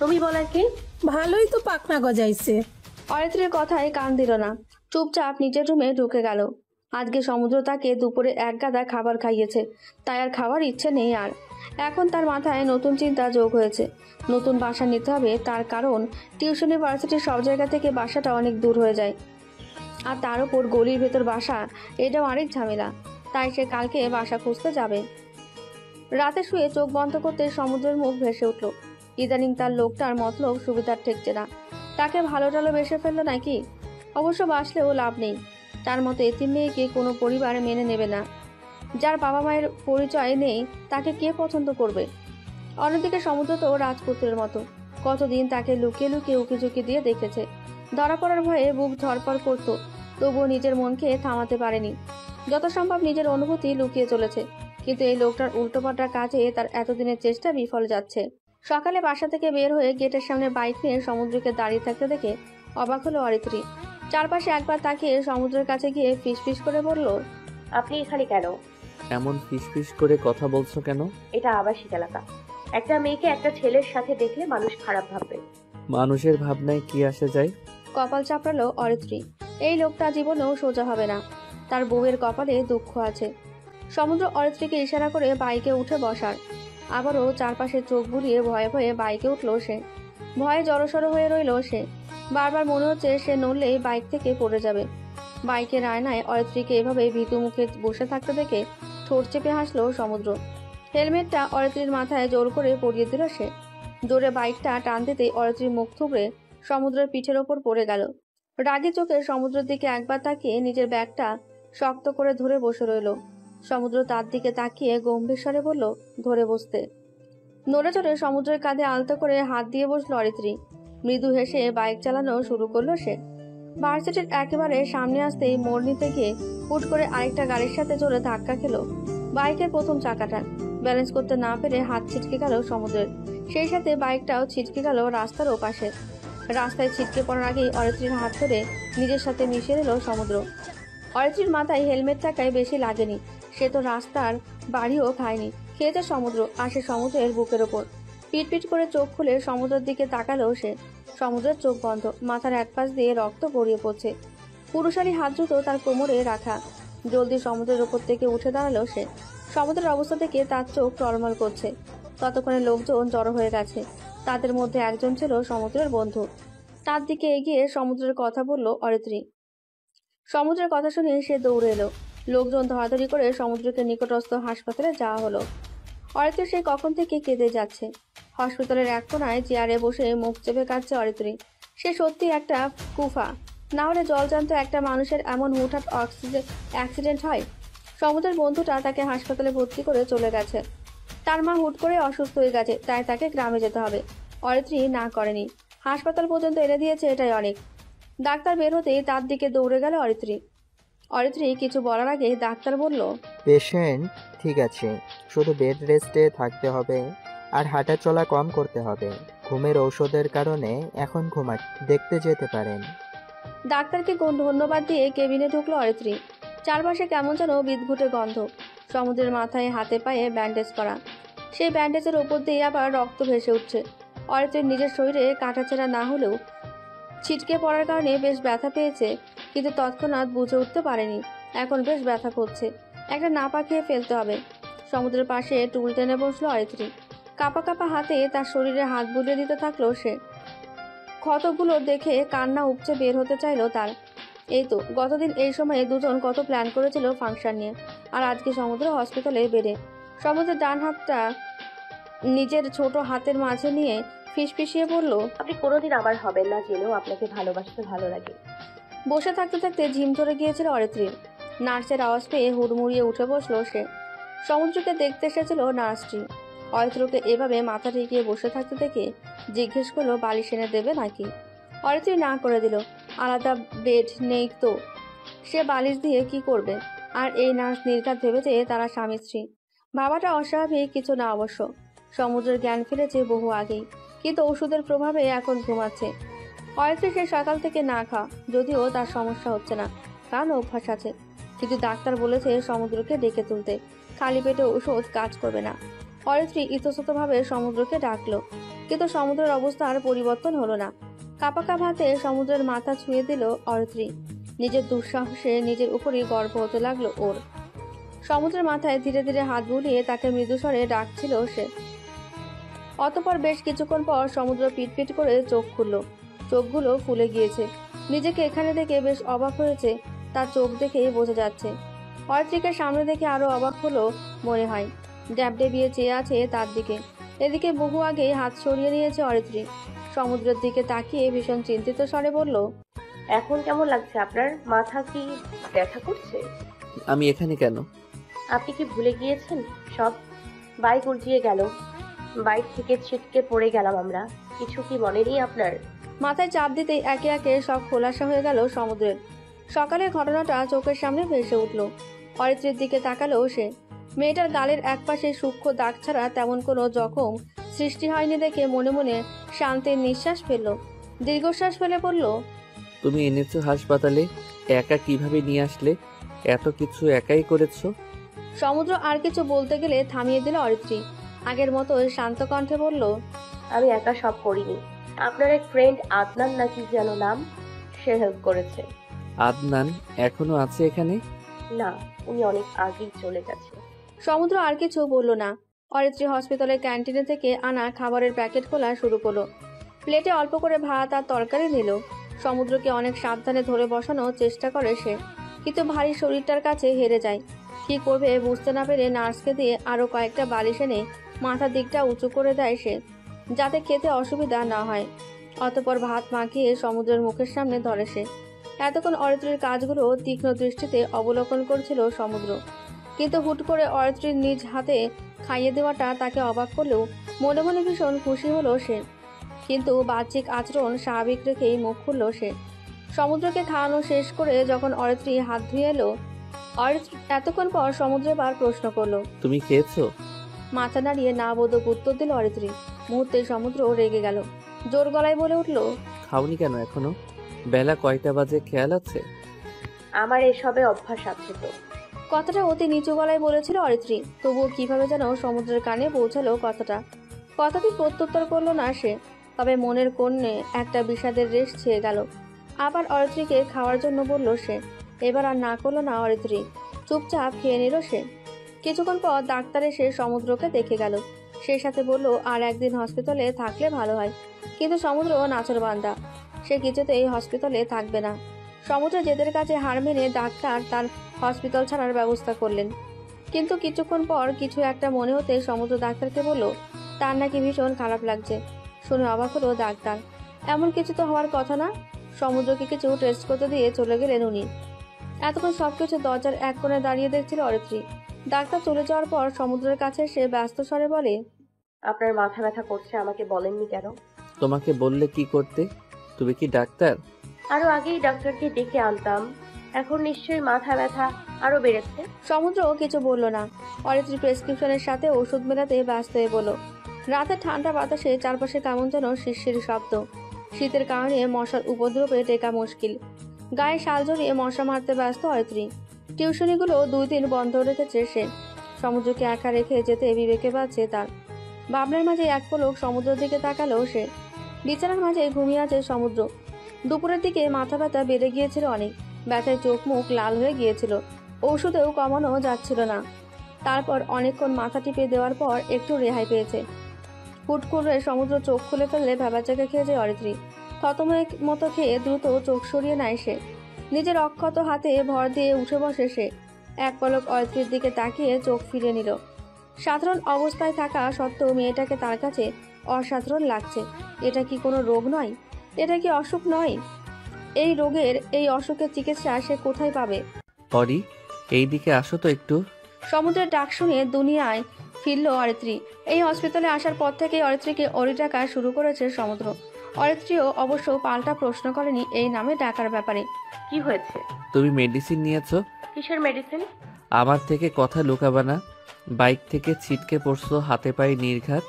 তুমি বলার কি? ভালোই তো পাকনা গজাইছে। অরিত্রীর কথায় কান দিল না, চুপচাপ নিজের রুমে ঢুকে গেল। আজকে সমুদ্র তাকে দুপুরে এক গাদা খাবার খাইয়েছে, তাই আর খাওয়ার ইচ্ছে নেই আর। এখন তার মাথায় নতুন চিন্তা যোগ হয়েছে, নতুন বাসা নিতে হবে। তার কারণ টিউশন ইউনিভার্সিটির সব জায়গা থেকে বাসাটা অনেক দূর হয়ে যায়, আর তার উপর গলির ভেতর বাসা, এটাও আরেক ঝামেলা। তাই সে কালকে বাসা খুঁজতে যাবে। রাতে শুয়ে চোখ বন্ধ করতে সমুদ্রের মুখ ভেসে উঠল। ইদানিং তার লোকটার মতলব সুবিধার ঠেকছে না। তাকে ভালো টালো বেসে ফেললো নাকি? অবশ্য বাসলেও লাভ নেই। তার মতো এতিম মেয়েকে কোনো পরিবার মেনে নেবে না। যার বাবা মায়ের পরিচয় নেই তাকে কে পছন্দ করবে? অন্যদিকে সমুদ্র তো রাজপুত্রের মতো, কতদিন তাকে লুকিয়ে লুকিয়ে উকিঝুঁকি দিয়ে দেখেছে। ধরা পড়ার ভয়ে বুক ধরপড় করত, তবুও নিজের মনকে থামাতে পারেনি। যত সম্ভব নিজের অনুভূতি লুকিয়ে চলেছে, কিন্তু এই লোকটার উল্টোপাল্টা কাজে তার এতদিনের চেষ্টা বিফল যাচ্ছে। সকালে বাসা থেকে বের হয়ে গেটের সামনে বাইক নিয়ে সমুদ্রকে দাঁড়িয়ে থাকতে দেখে অবাক হলো অরিত্রী। চারপাশে একবার তাকিয়ে সমুদ্রের কাছে গিয়ে ফিসফিস করে বলল, আপনি এখানে কেন? এমন ফিসফিস করে কথা বলছো কেন? এটা আবাসিক এলাকা, একটা মেয়েকে একটা ছেলের সাথে দেখলে মানুষ খারাপ ভাববে। মানুষের ভাবনায় কি আসে যায়? কপাল চাপড়ালো অরিত্রী। এই লোকটা জীবনেও সোজা হবে না, তার বউয়ের কপালে দুঃখ আছে। সমুদ্র অরিত্রীকে ইশারা করে বাইকে উঠে বসার। আবারও চারপাশে চোখ বুলিয়ে ভয়ে ভয়ে বাইকে উঠল সে। ভয়ে জড়সড় হয়ে রইল সে। বারবার মনে হচ্ছে সে নড়লেই বাইক থেকে পড়ে যাবে। বাইকের আয়নায় অরিত্রীকে এভাবে ভীতু মুখে বসে থাকতে দেখে ঠোঁট চেপে হাসলো সমুদ্র। হেলমেটটা অরিত্রীর মাথায় জোর করে পরিয়ে দিল সে। জোরে বাইকটা টান দিতেই অরিত্রীর মুখ থুবড়ে সমুদ্রের পিঠের ওপর পড়ে গেল। রাগী চোখে সমুদ্রের দিকে একবার তাকিয়ে নিজের ব্যাগটা শক্ত করে ধরে বসে রইল। সমুদ্র তার দিকে তাকিয়ে গম্ভীর স্বরে বলল, ধরে বসতে। নড়ে চড়ে সমুদ্রের কাঁধে আলতো করে হাত দিয়ে বসলো অরিত্রী। মৃদু হেসে বাইক চালানো শুরু করলো সে। ভার্সিটির একেবারে সামনে আসতেই মোড় নিতে গিয়ে হুট করে আরেকটা গাড়ির সাথে জোরে ধাক্কা খেলো বাইকের প্রথম চাকাটা। ব্যালেন্স করতে না পেরে হাত ছিটকে গেল সমুদ্রের, সেই সাথে বাইকটাও ছিটকে গেল রাস্তার ওপাশে। রাস্তায় ছিটকে পড়ার আগেই অরিত্রীর হাত ধরে নিজের সাথে মিশিয়ে নিল সমুদ্র। অরিত্রীর মাথায় হেলমেট থাকায় বেশি লাগেনি, সে তো রাস্তার বাড়িও খায়নি। খেয়েছে সমুদ্র, আসে সমুদ্রের বুকের ওপর। পিটপিট করে চোখ খুলে সমুদ্রের দিকে তাকালো সে। সমুদ্রের চোখ বন্ধ, মাথার এক পাশ দিয়ে রক্ত গড়িয়ে পড়ছে। পুরুষালী হাত দুটো তার কোমরে রাখা। জলদি সমুদ্রের ওপর থেকে উঠে দাঁড়ালো সে। সমুদ্রের অবস্থা থেকে তার চোখ টলমল করছে। ততক্ষণে লোকজন জড়ো হয়ে গেছে। তাদের মধ্যে একজন ছিল সমুদ্রের বন্ধু। তার দিকে এগিয়ে সমুদ্রের কথা বলল অরিত্রী। সমুদ্রের কথা শুনে সে দৌড়ে এলো। লোকজন ধরাধরি করে সমুদ্রকে নিকটস্থ হাসপাতালে যাওয়া হলো। অরিত্রী সে কখন থেকে কেঁদে যাচ্ছে। হসপিটালের এক কোনায় চেয়ারে বসে মুখ চেপে কাঁদছে অরিত্রী। সে সত্যি একটা কুফা, না হলে জলজান্ত একটা মানুষের এমন হুটহাট অ্যাক্সিডেন্ট হয়। সমুদ্রের বন্ধুটা তাকে হাসপাতালে ভর্তি করে চলে গেছে। তার মা হুট করে অসুস্থ হয়ে গেছে, তাই তাকে গ্রামে যেতে হবে। অরিত্রী না করেনি। হাসপাতাল পর্যন্ত এনে দিয়েছে, এটাই অনেক। ডাক্তার বের হতেই তার দিকে দৌড়ে গেল অরিত্রী। অরিত্রী কিছু বলার আগে ডাক্তার বলল, পেশেন্ট ঠিক আছে, শুধু বেড রেস্টে থাকতে হবে আর হাঁটা চলা কম করতে হবে। ঘুমের ঔষধের কারণে এখন দেখতে যেতে পারেন। ডাক্তারকে ধন্যবাদ দিয়ে কেবিনে ঢুকলো অরিত্রী। চারপাশে কেমন যেন বিদঘুটে গন্ধ। সমুদ্রের মাথায় হাতে পায়ে ব্যান্ডেজ করা, সেই ব্যান্ডেজের ওপর দিয়ে আবার রক্ত ভেসে উঠছে। অরিত্রীর নিজের শরীরে কাটাছেঁড়া না হলেও ছিটকে পড়ার কারণে বেশ ব্যথা পেয়েছে, কিন্তু তৎক্ষণাৎ বুঝে উঠতে পারেনি এখন বেশ ব্যথা করছে। একটা নাপা খেয়ে ফেলতে হবে। সমুদ্রের পাশে টুল টেনে বসলো অরিত্রী। কাঁপা কাঁপা হাতে তার শরীরে হাত বুলিয়ে দিতে থাকলো সে। ক্ষতগুলো দেখে কান্না উপচে বের হতে চাইলো তার। এই তো গতদিন এই সময়ে দুজন কত প্ল্যান করেছিল ফাংশন নিয়ে, আর আজকে সমুদ্র হসপিটালে বেড়ে সমুদ্রের ডান হাতটা নিজের ছোট হাতের মাঝে নিয়ে ফিসফিসিয়ে বলল, আপনি কোনোদিন আমার হবেন না জেনেও আপনাকে ভালোবাসতে ভালো লাগে। বসে থাকতে থাকতে ঝিম ধরে গিয়েছিল অরিত্রীর। নার্সের আওয়াজ পেয়ে হুড়মুড়িয়ে উঠে বসলো সে। সমুদ্রকে দেখতে এসেছিল নার্সটি। অরিত্রকে এভাবে মাথা ঠেকিয়ে বসে থাকতে দেখে জিজ্ঞেস করলো বালিশ এনে দেবে নাকি। অরিত্রী না করে দিল। আলাদা বেড নেই তো, সে বালিশ দিয়ে কি করবে। আর এই নার্স নির্ঘাত ভেবেছে তারা স্বামী স্ত্রী। ভাবাটা অস্বাভাবিক কিছু না অবশ্য। সমুদ্রের জ্ঞান ফিরেছে বহু আগেই, কিন্তু ওষুধের প্রভাবে এখন ঘুমাচ্ছে। অরিত্রী সে সকাল থেকে না খা, যদিও তার সমস্যা হচ্ছে না, কারণ অভ্যাস আছে। কিন্তু ডাক্তার বলেছে সমুদ্রকে ডেকে তুলতে, খালি পেটে ওষুধ কাজ করবে না। অরিত্রী ইতস্ততভাবে সমুদ্রকে ডাকলো, কিন্তু সমুদ্রের অবস্থার পরিবর্তন হলো না। কাঁপা কাঁপা হাতে সমুদ্রের মাথা ছুঁয়ে দিল অরিত্রী। নিজের দুঃসাহসে নিজের উপরই গর্ব হতে লাগলো ওর। সমুদ্রের মাথায় ধীরে ধীরে হাত বুলিয়ে তাকে মৃদুস্বরে ডাকছিল সে। অতঃপর বেশ কিছুক্ষণ পর সমুদ্র পিটপিট করে চোখ খুলল। চোখগুলো ফুলে গিয়েছে। নিজেকে এখানে দেখে বেশ অবাক হয়েছে, তার চোখ দেখেই বোঝা যাচ্ছে। অরিত্রীকে সামনে দেখে আরো অবাক হলো মনে হয়। ড্যাবডেবিয়ে চেয়ে আছে তার দিকে। এদিকে বহু আগেই হাত সরিয়ে নিয়েছে অরিত্রী। সমুদ্রের দিকে তাকিয়ে ভীষণ চিন্তিত স্বরে বলল, এখন কেমন লাগছে আপনার? মাথা কি ব্যথা করছে? আমি এখানে কেন? আপনি কি ভুলে গিয়েছেন সব? বাইক উল্টিয়ে গেল, বাইক থেকে ছিটকে পড়ে গেলাম আমরা। কিছু কি মনে নেই আপনার? মাথায় চাপ দিতেই একে একে সব খোলাসা হয়ে গেল সমুদ্রের। সকালের ঘটনাটা চোখের সামনে ভেসে উঠল। অরিত্রীর দিকে তাকালো সে। মেয়েটার গালের একপাশে সূক্ষ্ম দাগ ছাড়া তেমন কোনো জখম সৃষ্টি হয়নি দেখে মনে মনে শান্তির নিঃশ্বাস ফেলল। দীর্ঘশ্বাস ফেলে বলল, তুমি এনেছো হাসপাতালে, একা কিভাবে নিয়ে আসলে? এত কিছু একাই করেছো? সমুদ্র আর কিছু বলতে গেলে থামিয়ে দিল অরিত্রী। আগের মতো শান্ত কণ্ঠে বলল, আমি একা সব করিনি। আপনার এক ফ্রেন্ড আদনান নাকি যেন নাম, সে হেল্প করেছে। আদনান এখনো আছে এখানে? না, উনি অনেক আগেই চলে গেছে। সমুদ্র আর কিছু বলল না। অরিত্রী হসপিটালের ক্যান্টিনে থেকে আনা খাবারের প্যাকেট খোলা শুরু করলো। প্লেটে অল্প করে ভাত আর তরকারি নিল। সমুদ্রকে অনেক সাবধানে ধরে বসানোর চেষ্টা করে সে, কিন্তু ভারী শরীরটার কাছে হেরে যায়। কি করবে বুঝতে না পেরে নার্সকে দিয়ে আরো কয়েকটা বালিশ এনে মাথার দিকটা উঁচু করে দেয় সে, যাতে খেতে অসুবিধা না হয়। অতঃপর ভাত মাখিয়ে সমুদ্রের মুখের সামনে ধরে সে। এতক্ষণ অরিত্রীর কাজগুলো তীক্ষ্ণ দৃষ্টিতে অবলোকন করছিল সমুদ্র, কিন্তু হুট করে অরিত্রীর নিজ হাতে খাইয়ে দেওয়াটা তাকে অবাক করলেও মনে মনে ভীষণ খুশি হলো সে। কিন্তু বাহ্যিক আচরণ স্বাভাবিক রেখেই মুখ খুলল সে। সমুদ্রকে খাওয়ানো শেষ করে যখন অরিত্রী হাত ধুয়ে এলো, অরিত্রী এতক্ষণ পর সমুদ্রে বার প্রশ্ন করলো, তুমি খেয়েছো? মাথা নাড়িয়ে না বোধক উত্তর দিল অরিত্রী। মুহূর্তে সমুদ্র রেগে গেল, জোর গলায় বলে উঠল, খাওনি কেন এখনো? বেলা কয়টা বাজে খেয়াল আছে? আমার এসবে অভ্যাস আছে তো। কথাটা অতি নিচু গলায় বলেছিল অরিত্রী, তবুও কিভাবে যেন সমুদ্রের কানে পৌঁছালো কথাটা। কথাটি প্রত্যুত্তর করলো না সে, তবে মনের কোণে একটা বিষাদের রেশ ছেয়ে গেল। আবার অরিত্রীকে খাওয়ার জন্য বলল সে। এবার আর না করলো না অরিত্রী, চুপচাপ খেয়ে নিল সে। কিছুক্ষণ পর ডাক্তার এসে সমুদ্রকে দেখে গেল। সে সাথে বলল আর একদিন হসপিটালে থাকলে ভালো হয়, কিন্তু সমুদ্র নাছোড়বান্দা, সে কিছুতেই হসপিটালে থাকবে না। সমুদ্র জেদের কাছে হার মেনে ডাক্তার তার হসপিটাল ছাড়ার ব্যবস্থা করলেন। কিন্তু কিছুক্ষণ পর কিছু একটা মনে হতে সমুদ্র ডাক্তারকে বলল তার নাকি ভীষণ খারাপ লাগছে। শুনে অবাক হলো ডাক্তার, এমন কিছু তো হওয়ার কথা না। সমুদ্রকে কিছু টেস্ট করতে দিয়ে চলে গেলেন উনি। এতক্ষণ সবকিছু দরজার এক কোণে দাঁড়িয়ে দেখছিল অরিত্রী। ডাক্তার চলে যাওয়ার পর সমুদ্রের কাছে সে ব্যস্ত স্বরে বলে, আপনার মাথা ব্যথা করছে, আমাকে বলেননি কেন? তোমাকে বললে কি করতে? তুমি কি ডাক্তার? আরো আগেই ডাক্তারকে ডেকে আনতাম। এখন নিশ্চয়ই মাথা ব্যথা আরো বেড়েছে। সমুদ্র কিছু বলল না। অরিত্রী প্রেসক্রিপশনের সাথে ওষুধ মেলাতে ব্যস্ত হয়ে বলল। রাতে ঠান্ডা বাতাসে চারপাশে কেমন যেন শিরশির শব্দ। শীতের কারণে মশার উপদ্রবে টেকা মুশকিল। গায়ে শাল জড়িয়ে মশা মারতে ব্যস্ত অরিত্রী। টিউশনিগুলো 2 দিন বন্ধ রেখেছে সে। সমুদ্রকে একা রেখে যেতে বিবেকে বাজছে তার। ভাবনার মাঝে এক পলক সমুদ্রের দিকে তাকালো সে। বিছানার মাঝে ঘুমিয়ে আছে সমুদ্র। দুপুরের দিকে মাথা ব্যথা বেড়ে গিয়েছিল অনেক। ব্যথায় চোখ মুখ লাল হয়ে গিয়েছিল। ওষুধেও কমানো যাচ্ছিল না। তারপর অনেকক্ষণ মাথা টিপে দেওয়ার পর একটু রেহাই পেয়েছে। হুট করে সমুদ্র চোখ খুলে ফেললে ভেবাচাকা খেয়ে যায় অরিত্রী। থতময় মতো খেয়ে দ্রুত চোখ সরিয়ে নেয় সে। নিজের অক্ষত হাতে ভর দিয়ে উঠে বসে সে। এক পলক অরিত্রীর দিকে তাকিয়ে চোখ ফিরে নিল। সাধারণ অবস্থায় থাকা সত্ত্বেও মেয়েটাকে তার কাছে অসাধারণ লাগছে। এটা কি কোনো রোগ নয়? এটা কি অসুখ নয়? এই অসুখের চিকিৎসা সে কোথায় পাবে? অরি, এই দিকে আসো তো একটু। সমুদ্রের ডাক শুনে দুনিয়ায় ফিরল অরিত্রী। এই হসপিটালে আসার পর থেকেই অরিত্রীকে অরি ডাকা শুরু করেছে সমুদ্র। অরিত্রীও অবশ্য পাল্টা প্রশ্ন করেনি এই নামে ডাকার ব্যাপারে। কি হয়েছে? তুমি মেডিসিন নিয়েছো? কিসের মেডিসিন? আমার থেকে কথা লুকাবা না। বাইক থেকে ছিটকে পড়ছো, হাতে পায়ে নির্ঘাত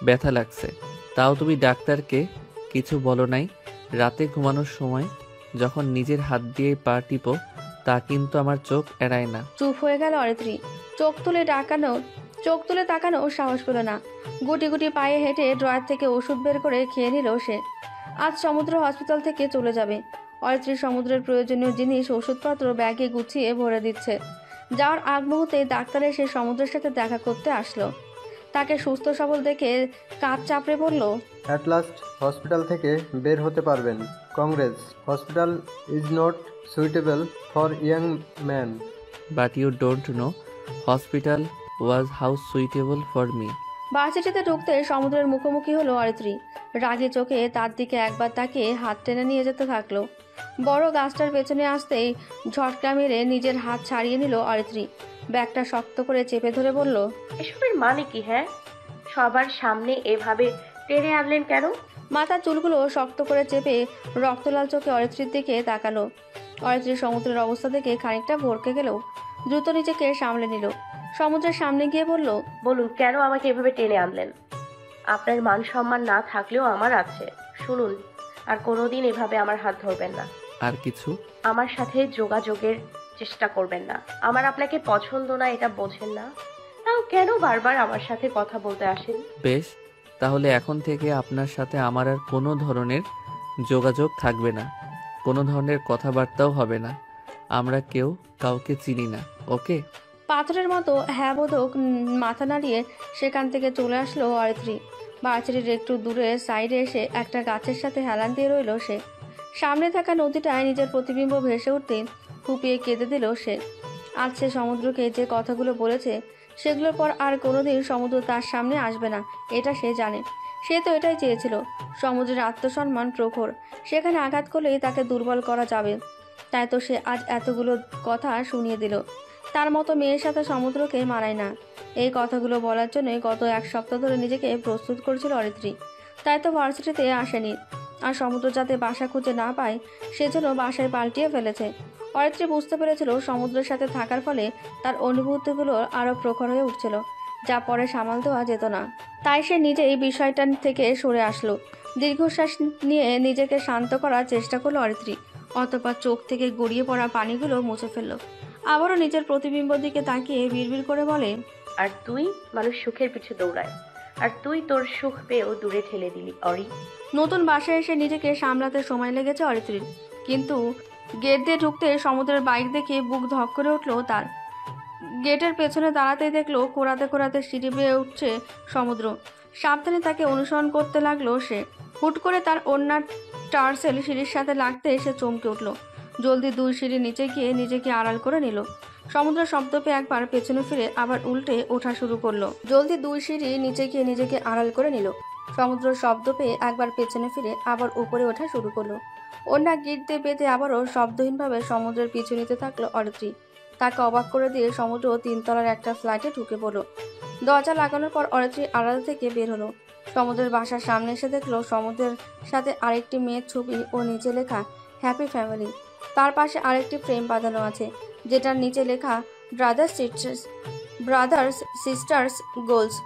ব্যথা লাগছে, তাও তুমি ডাক্তারকে কিছু বলো নাই? রাতে ঘুমানোর সময় যখন নিজের হাত দিয়ে পা টিপো, তা কিন্তু আমার চোখ এড়ায় না। চুপ হয়ে গেল অরিত্রী। চোখ তুলে তাকানো সাহস পেল না। গুটি গুটি পায়ে হেঁটে ড্রয়ার থেকে ওষুধ বের করে খেয়ে নিল সে। আজ সমুদ্র হসপিটাল থেকে চলে যাবে। অরিত্রী সমুদ্রের প্রয়োজনীয় জিনিস ওষুধপত্র ব্যাগে গুছিয়ে ভরে দিচ্ছে। যাওয়ার আগ মুহূর্তে ডাক্তার এসে সমুদ্রের সাথে দেখা করতে আসলো। তাকে সুস্থ সবল দেখে কাঁধ চাপড়ে বলল, অ্যাট লাস্ট হসপিটাল থেকে বের হতে পারবেন। Congress. Hospital is not suitable for young man. But you don't know hospital was how suitable for me. ভার্সিটিতে ঢুকতে সমুদ্রের মুখোমুখি হলো অরিত্রী। রাগে চোখে তার দিকে একবার তাকিয়ে হাত টেনে নিয়ে যেতে থাকলো। বড় গাছটার পেছনে আসতেই ঝটকা মেরে নিজের হাত ছাড়িয়ে নিল অরিত্রী। ব্যাগটা শক্ত করে চেপে ধরে বলল, এসবের মানে কি? হ্যাঁ, সবার সামনে এভাবে টেনে আনলেন কেন? মাথার চুলগুলো শক্ত করে চেপে রক্তলাল চোখে অরিত্রীর দিকে তাকালো। অরিত্রী সমুদ্রের অবস্থা দেখে খানিকটা ভরকে গেলেও দ্রুত নিজেকে সামলে নিল। সমুদ্রের সামনে গিয়ে বলল, বলুন কেন আমাকে এভাবে টেনে আনলেন? আপনার মান সম্মান না থাকলেও আমার আছে। শুনুন, আর কোনোদিন এভাবে আমার হাত ধরবেন না। আর কিছু? আমার সাথে যোগাযোগের চেষ্টা করবেন না। আমার আপনাকে পছন্দ না, এটা বোঝেন না? তাও কেন বারবার আমার সাথে কথা বলতে আসেন? বেশ, তাহলে এখন থেকে আপনার সাথে আমার আর কোনো ধরনের যোগাযোগ থাকবে না, কোনো ধরনের কথাবার্তাও হবে না। আমরা কেউ কাউকে চিনি না, ওকে? পাথরের মতো হ্যাঁ বোধক মাথা নাড়িয়ে সেখান থেকে চলে আসলো অরিত্রী। ভার্সিটির একটু দূরে সাইডে এসে একটা গাছের সাথে হেলান দিয়ে রইল সে। সামনে থাকা নদীটায় নিজের প্রতিবিম্ব ভেসে উঠতে ফুপিয়ে কেঁদে দিল সে। আজ সে সমুদ্রকে যে কথাগুলো বলেছে সেগুলোর পর আর কোনোদিন সমুদ্র তার সামনে আসবে না, এটা সে জানে। সে তো এটাই চেয়েছিল। সমুদ্রের আত্মসম্মান প্রখর, সেখানে আঘাত করলেই তাকে দুর্বল করা যাবে। তাই তো সে আজ এতগুলো কথা শুনিয়ে দিল। তার মতো মেয়ের সাথে সমুদ্রকে মানায় না। এই কথাগুলো বলার জন্য গত 1 সপ্তাহ ধরে নিজেকে প্রস্তুত করেছিল অরিত্রী। তাই তো ভার্সিটিতে আসেনি। আর সমুদ্র যাতে বাসা খুঁজে না পায় সেজন্য বাসায় পাল্টিয়ে ফেলেছে। অরিত্রী বুঝতে পেরেছিল সমুদ্রের সাথে থাকার ফলে তার অনুভূতিগুলো আরও প্রখর হয়ে উঠছিল, যা পরে সামাল দেওয়া যেত না। তাই সে নিজেই বিষয়টা থেকে সরে আসলো। দীর্ঘশ্বাস নিয়ে নিজেকে শান্ত করার চেষ্টা করলো অরিত্রী। অতঃপর চোখ থেকে গড়িয়ে পড়া পানিগুলো মুছে ফেলল। আবারও নিজের প্রতিবিম্বর দিকে তাকিয়ে বিড়বিড় করে বলে, আর তুই মানুষ সুখের পিছু দৌড়ায়, আর তুই তোর সুখ পেয়েও দূরে ঠেলে দিলি অরি। নতুন বাসায় এসে নিজেকে সামলাতে সময় লেগেছে অরিত্রীর। কিন্তু গেট দিয়ে ঢুকতে সমুদ্রের বাইক দেখে বুক ধক করে উঠল তার। গেটের পেছনে দাঁড়াতেই দেখলো খোঁড়াতে সিঁড়ি বেয়ে উঠছে সমুদ্র। সাবধানে তাকে অনুসরণ করতে লাগলো সে। হুট করে তার ওড়নার টার্সেল সিঁড়ির সাথে লাগতে সে চমকে উঠল। জলদি 2 সিঁড়ি নিচে গিয়ে নিজেকে আড়াল করে নিল। সমুদ্র শব্দ পেয়ে একবার পেছনে ফিরে আবার উল্টে ওঠা শুরু করলো। জলদি 2 সিঁড়ি নিচে গিয়ে নিজেকে আড়াল করে নিল। সমুদ্র শব্দ পেয়ে একবার পেছনে ফিরে আবার উপরে ওঠা শুরু করলো। ওড়না গিট দিয়ে বেঁধে আবারও শব্দহীনভাবে সমুদ্রের পিছু নিতে থাকলো অরিত্রী। তাকে অবাক করে দিয়ে সমুদ্র 3 তলার একটা ফ্ল্যাটে ঢুকে পড়ল। দরজা লাগানোর পর অরিত্রী আড়াল থেকে বের হলো। সমুদ্রের বাসার সামনে এসে দেখলো সমুদ্রের সাথে আরেকটি মেয়ের ছবি ও নিচে লেখা হ্যাপি ফ্যামিলি। তার পাশে আরেকটি ফ্রেম বাঁধানো আছে যেটার নিচে লেখা ব্রাদার্স সিস্টার্স গোলস।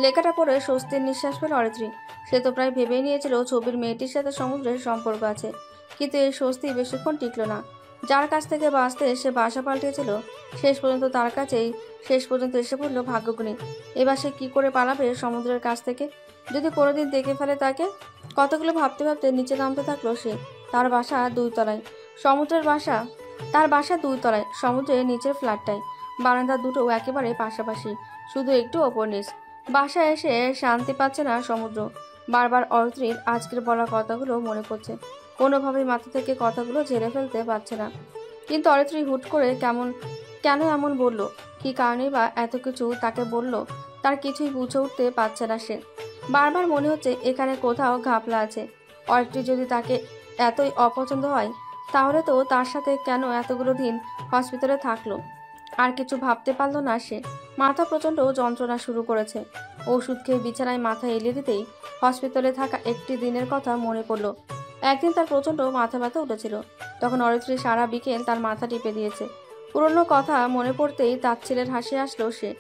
লেখাটা পড়ে স্বস্তির নিঃশ্বাস পেল অরিত্রী। সে তো প্রায় ভেবেই নিয়েছিল ছবির মেয়েটির সাথে সমুদ্রের সম্পর্ক আছে, কিন্তু এই স্বস্তি বেশিক্ষণ টিকল না। যার কাছ থেকে বাঁচতে সে বাসা পাল্টেছিল শেষ পর্যন্ত তার কাছেই শেষ পর্যন্ত এসে পড়ল ভাগ্যগুণী। এবার সে কি করে পালাবে সমুদ্রের কাছ থেকে? যদি কোনোদিন দেখে ফেলে তাকে? কতগুলো ভাবতে ভাবতে নিচে নামতে থাকলো সে। তার বাসা 2 তলায়, সমুদ্রের নিচের ফ্ল্যাটটায়। বারান্দা দুটো একেবারে পাশাপাশি, শুধু একটু ওপর নিচ। বাসায় এসে শান্তি পাচ্ছে না সমুদ্র। বারবার অরিত্রীর আজকের বলা কথাগুলো মনে পড়ছে। কোনোভাবেই মাথা থেকে কথাগুলো ঝেড়ে ফেলতে পারছে না। কিন্তু অরিত্রী হুট করে কেন এমন বলল, কি কারণে বা এত কিছু তাকে বলল, তার কিছুই বুঝে উঠতে পারছে না সে। বারবার মনে হচ্ছে এখানে কোথাও ঘাপলা আছে। অরিত্রী যদি তাকে এতই অপছন্দ হয় তাহলে তো তার সাথে কেন এতগুলো দিন হসপিটালে থাকলো? আর কিছু ভাবতে পারলো না সে। মাথা প্রচণ্ড যন্ত্রণা শুরু করেছে। ওষুধ খেয়ে বিছানায় মাথা এলিয়ে দিতেই হসপিটালে থাকা একটি দিনের কথা মনে পড়ল। একদিন তার প্রচণ্ড মাথা ব্যথা উঠেছিল, তখন অরিত্রী সারা বিকেল তার মাথা টিপে দিয়েছে। পুরনো কথা মনে পড়তেই তার ছেলের হাসি আসলো সে।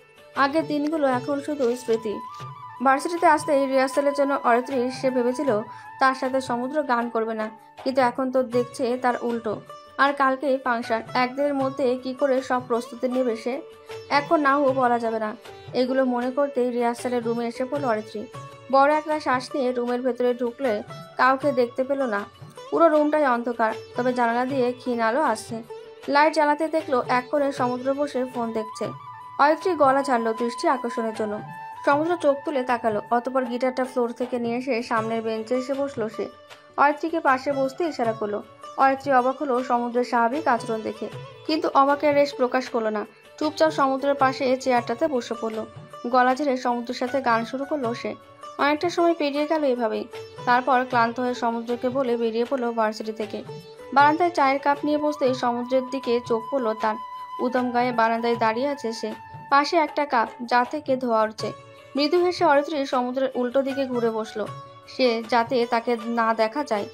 আগের দিনগুলো এখন শুধু স্মৃতি। ভার্সিটিতে আসতেই রিহার্সালের জন্য অরিত্রী সে ভেবেছিল তার সাথে সমুদ্র গান করবে না, কিন্তু এখন তো দেখছে তার উল্টো। আর কালকেই ফাংশন, একদিনের মধ্যে কি করে সব প্রস্তুতি নেবে সে? এখন নাও বলা যাবে না। এগুলো মনে করতেই রিহার্সালের রুমে এসে পড়ল অরিত্রী। বড় একটা শ্বাস নিয়ে রুমের ভেতরে ঢুকলে কাউকে দেখতে পেল না। পুরো রুমটাই অন্ধকার, তবে জানালা দিয়ে ক্ষীণ আলো আসছে। লাইট জ্বালাতে দেখলো এক কোণে সমুদ্র বসে ফোন দেখছে। অরিত্রী গলা ছাড়লো দৃষ্টি আকর্ষণের জন্য। সমুদ্র চোখ তুলে তাকালো, অতপর গিটারটা ফ্লোর থেকে নিয়ে এসে সামনের বেঞ্চে এসে বসলো সে। অরিত্রীকে পাশে বসতে ইশারা করলো। অরিত্রী অবাক হলো সমুদ্রের স্বাভাবিক আচরণ দেখে, কিন্তু অবাকের রেশ প্রকাশ করলো না। চুপচাপ সমুদ্রের পাশে চেয়ারটাতে বসে পড়লো। গলা ঝেড়ে সমুদ্রের সাথে গান শুরু করলো সে। অনেকটা সময় পেরিয়ে গেল এভাবেই। তারপর ক্লান্ত হয়ে সমুদ্রকে বলে বেরিয়ে পড়লো ভার্সিটি থেকে। বারান্দায় চায়ের কাপ নিয়ে বসতেই সমুদ্রের দিকে চোখ পড়লো তার। উদম গায়ে বারান্দায় দাঁড়িয়ে আছে সে, পাশে একটা কাপ যা থেকে ধোয়া উঠছে। মৃদু হেসে অরিত্রী সমুদ্রের উল্টো দিকে ঘুরে বসলো সে, যাতে তাকে না দেখা যায়।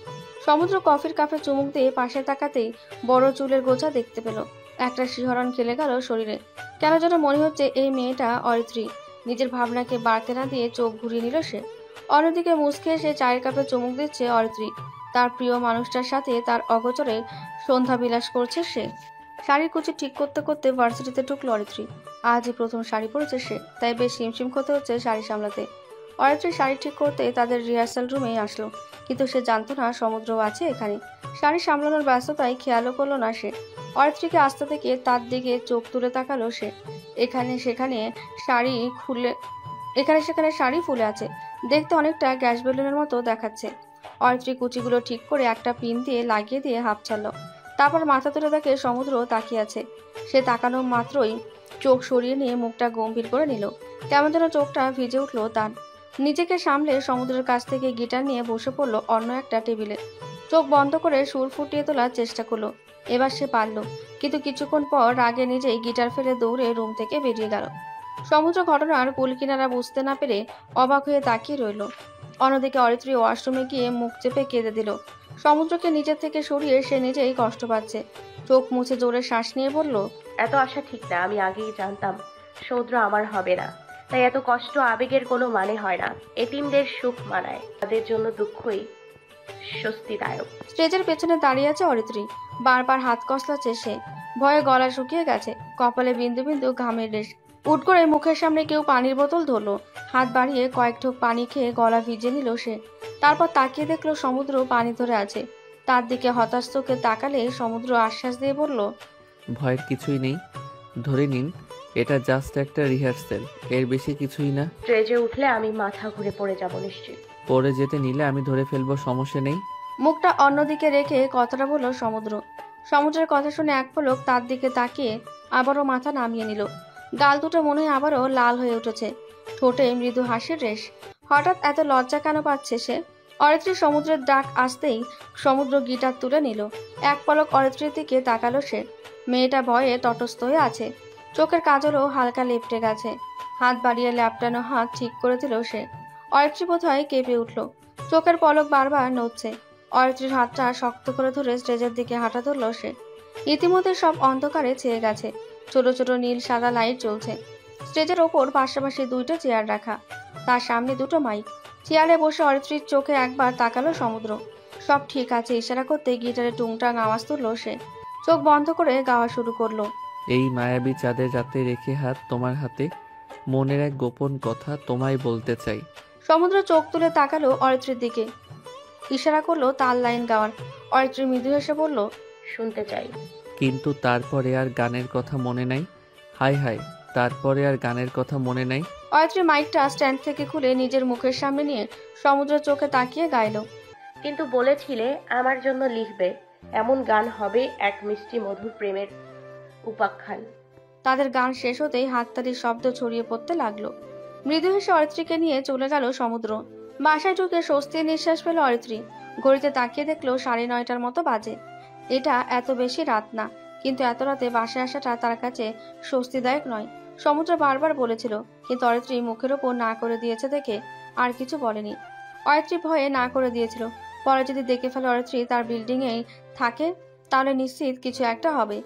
সমুদ্র কফির কাপে চুমুক দিয়ে পাশে তাকাতেই বড় চুলের গোছা দেখতে পেল। একটা শিহরণ খেলে গেল শরীরে। কেন যেন মনে হচ্ছে এই মেয়েটা অরিত্রী। নিজের ভাবনাকে বাড়তে না দিয়ে চোখ ঘুরিয়ে নিল সে। অন্যদিকে মুচকে এসে চায়ের কাপে চুমুক দিচ্ছে অরিত্রী। তার প্রিয় মানুষটার সাথে তার অগোচরে সন্ধ্যা বিলাস করছে সে। শাড়ির কুচি ঠিক করতে করতে ভার্সিটিতে ঢুকলো অরিত্রী। আজই প্রথম শাড়ি পরেছে সে, তাই বেশ হিমশিম করতে হচ্ছে শাড়ি সামলাতে। অরিত্রী শাড়ি ঠিক করতে তাদের রিহার্সাল রুমে আসলো, কিন্তু সে জানতো না সমুদ্রও আছে এখানে। শাড়ি সামলানোর ব্যস্ততায় খেয়ালও করলো না সে। অরিত্রীকে আসতে থেকে তার দিকে চোখ তুলে তাকালো সে। এখানে সেখানে শাড়ি ফুলে আছে, দেখতে অনেকটা গ্যাস বেলুনের মতো দেখাচ্ছে। অরিত্রী কুচিগুলো ঠিক করে একটা পিন দিয়ে লাগিয়ে দিয়ে হাঁপ ছাড়লো। তারপর মাথা তুলে দেখে সমুদ্র তাকিয়ে আছে। সে তাকানো মাত্রই চোখ সরিয়ে নিয়ে মুখটা গম্ভীর করে নিল। কেমন যেন চোখটা ভিজে উঠলো তার। নিজেকে সামলে সমুদ্রের কাছ থেকে গিটার নিয়ে বসে পড়লো অন্য একটা টেবিলে। চোখ বন্ধ করে সুর ফুটিয়ে তোলার চেষ্টা করলো। এবার সে পারল, কিন্তু কিছুক্ষণ পর রাগে নিজেই গিটার ফেলে দৌড়ে রুম থেকে বেরিয়ে গেল। সমুদ্র ঘটনার কুল কিনারা বুঝতে না পেরে অবাক হয়ে তাকিয়ে রইল। অন্যদিকে অরিত্রী ওয়াশরুমে গিয়ে মুখ চেপে কেঁদে দিল। সমুদ্রকে নিজের থেকে সরিয়ে সে নিজেই কষ্ট পাচ্ছে। চোখ মুছে জোরে শ্বাস নিয়ে বলল, এত আশা ঠিক না। আমি আগেই জানতাম সমুদ্র আমার হবে না, তাই এত কষ্ট আবেগের কোনো মানে হয় না। এতিমদের সুখ মানায়, তাদের জন্য দুঃখই স্বস্তিদায়ক। স্টেজের পেছনে দাঁড়িয়ে আছে অরিত্রী। বারবার হাত কসলাচ্ছে সে। ভয়ে গলা শুকিয়ে গেছে, কপালে বিন্দু বিন্দু ঘামের রেশ। উঠ করে মুখের সামনে কেউ পানির বোতল ধরলো। হাত বাড়িয়ে কয়েক ঢোক পানি খেয়ে গলা ভিজে নিল সে। তারপর তাকিয়ে দেখলো সমুদ্র পানি ধরে আছে। তার দিকে হতাশ চোখে তাকালে সমুদ্র আশ্বাস দিয়ে বলল, ভয়ের কিছুই নেই, ধরে নিন এটা জাস্ট একটা রিহার্সেল, এর বেশি কিছুই না। স্টেজে উঠলে আমি মাথা ঘুরে পড়ে যাব নিশ্চয়ই। পড়ে যেতে নিলে আমি ধরে ফেলবো, সমস্যা নেই। মুখটা অন্যদিকে রেখে কথাটা বলল সমুদ্র। সমুদ্রের কথা শুনে এক পলক তার দিকে তাকিয়ে আবারও মাথা নামিয়ে নিল। গাল দুটো মনে হয় আবারও লাল হয়ে উঠেছে, ঠোঁটে মৃদু হাসির রেশ। হঠাৎ এত লজ্জা কেন পাচ্ছে সে? অরিত্রী সমুদ্রের ডাক আসতেই সমুদ্র গিটার তুলে নিল। এক পলক অরিত্রীর দিকে তাকালো সে। মেয়েটা ভয়ে তটস্থ হয়ে আছে, চোখের কাজলও হালকা লেপটে গেছে। হাত বাড়িয়ে ল্যাপটানো হাত ঠিক করে দিল সে। অরিত্রী বোধহয় কেঁপে উঠল, চোখের পলক বারবার নড়ছে। অরিত্রীর হাতটা শক্ত করে ধরে স্টেজের দিকে হাঁটা ধরল সে। ইতিমধ্যে সব অন্ধকারে ছেয়ে গেছে, ছোট ছোট নীল সাদা লাইট জ্বলছে। স্টেজের ওপর পাশাপাশি দুইটা চেয়ার রাখা, তার সামনে দুটো মাইক। চেয়ারে বসে অরিত্রীর চোখে একবার তাকালো সমুদ্র। সব ঠিক আছে ইশারা করতে গিটারে টুংটাং আওয়াজ তুলল সে। চোখ বন্ধ করে গাওয়া শুরু করলো। এই মায়াবী চাঁদের রাতে রেখে হাত তোমার হাতে, মনের এক গোপন কথা তোমায় বলতে চাই। সমুদ্র চোখ তুলে তাকালো অরিত্রীর দিকে, ইশারা করলো তার লাইন গাওয়ার। অরিত্রী মৃদু হেসে বলল, শুনতে চাই। কিন্তু তারপরে আর গানের কথা মনে নাই? হাই হাই, তারপরে আর গানের কথা মনে নাই? অরিত্রী মাইকটা স্ট্যান্ড থেকে খুলে নিজের মুখের সামনে নিয়ে সমুদ্রের চোখে তাকিয়ে গাইল। কিন্তু বলেছিলে আমার জন্য লিখবে, এমন গান হবে এক মিষ্টি মধুর প্রেমের উপাখ্যান। তাদের গান শেষ হতেই হাততালির শব্দ ছড়িয়ে পড়তে লাগলো। মৃদু হেসে অরিত্রীকে নিয়ে চলে গেল সমুদ্র। বাসায় ঢুকে স্বস্তির নিঃশ্বাস পেল অরিত্রী। ঘড়িতে তাকিয়ে দেখলো 9:30টার মতো বাজে। এটা এত বেশি রাত না, কিন্তু এত রাতে বাসায় আসাটা তার কাছে স্বস্তিদায়ক নয়। সমুদ্র বারবার বলেছিল, কিন্তু অরিত্রী মুখের ওপর না করে দিয়েছে দেখে আর কিছু বলেনি। অরিত্রী ভয়ে না করে দিয়েছিল, পরে যদি দেখে ফেলে অরিত্রী তার বিল্ডিংয়েই থাকে তাহলে নিশ্চিত কিছু একটা হবে।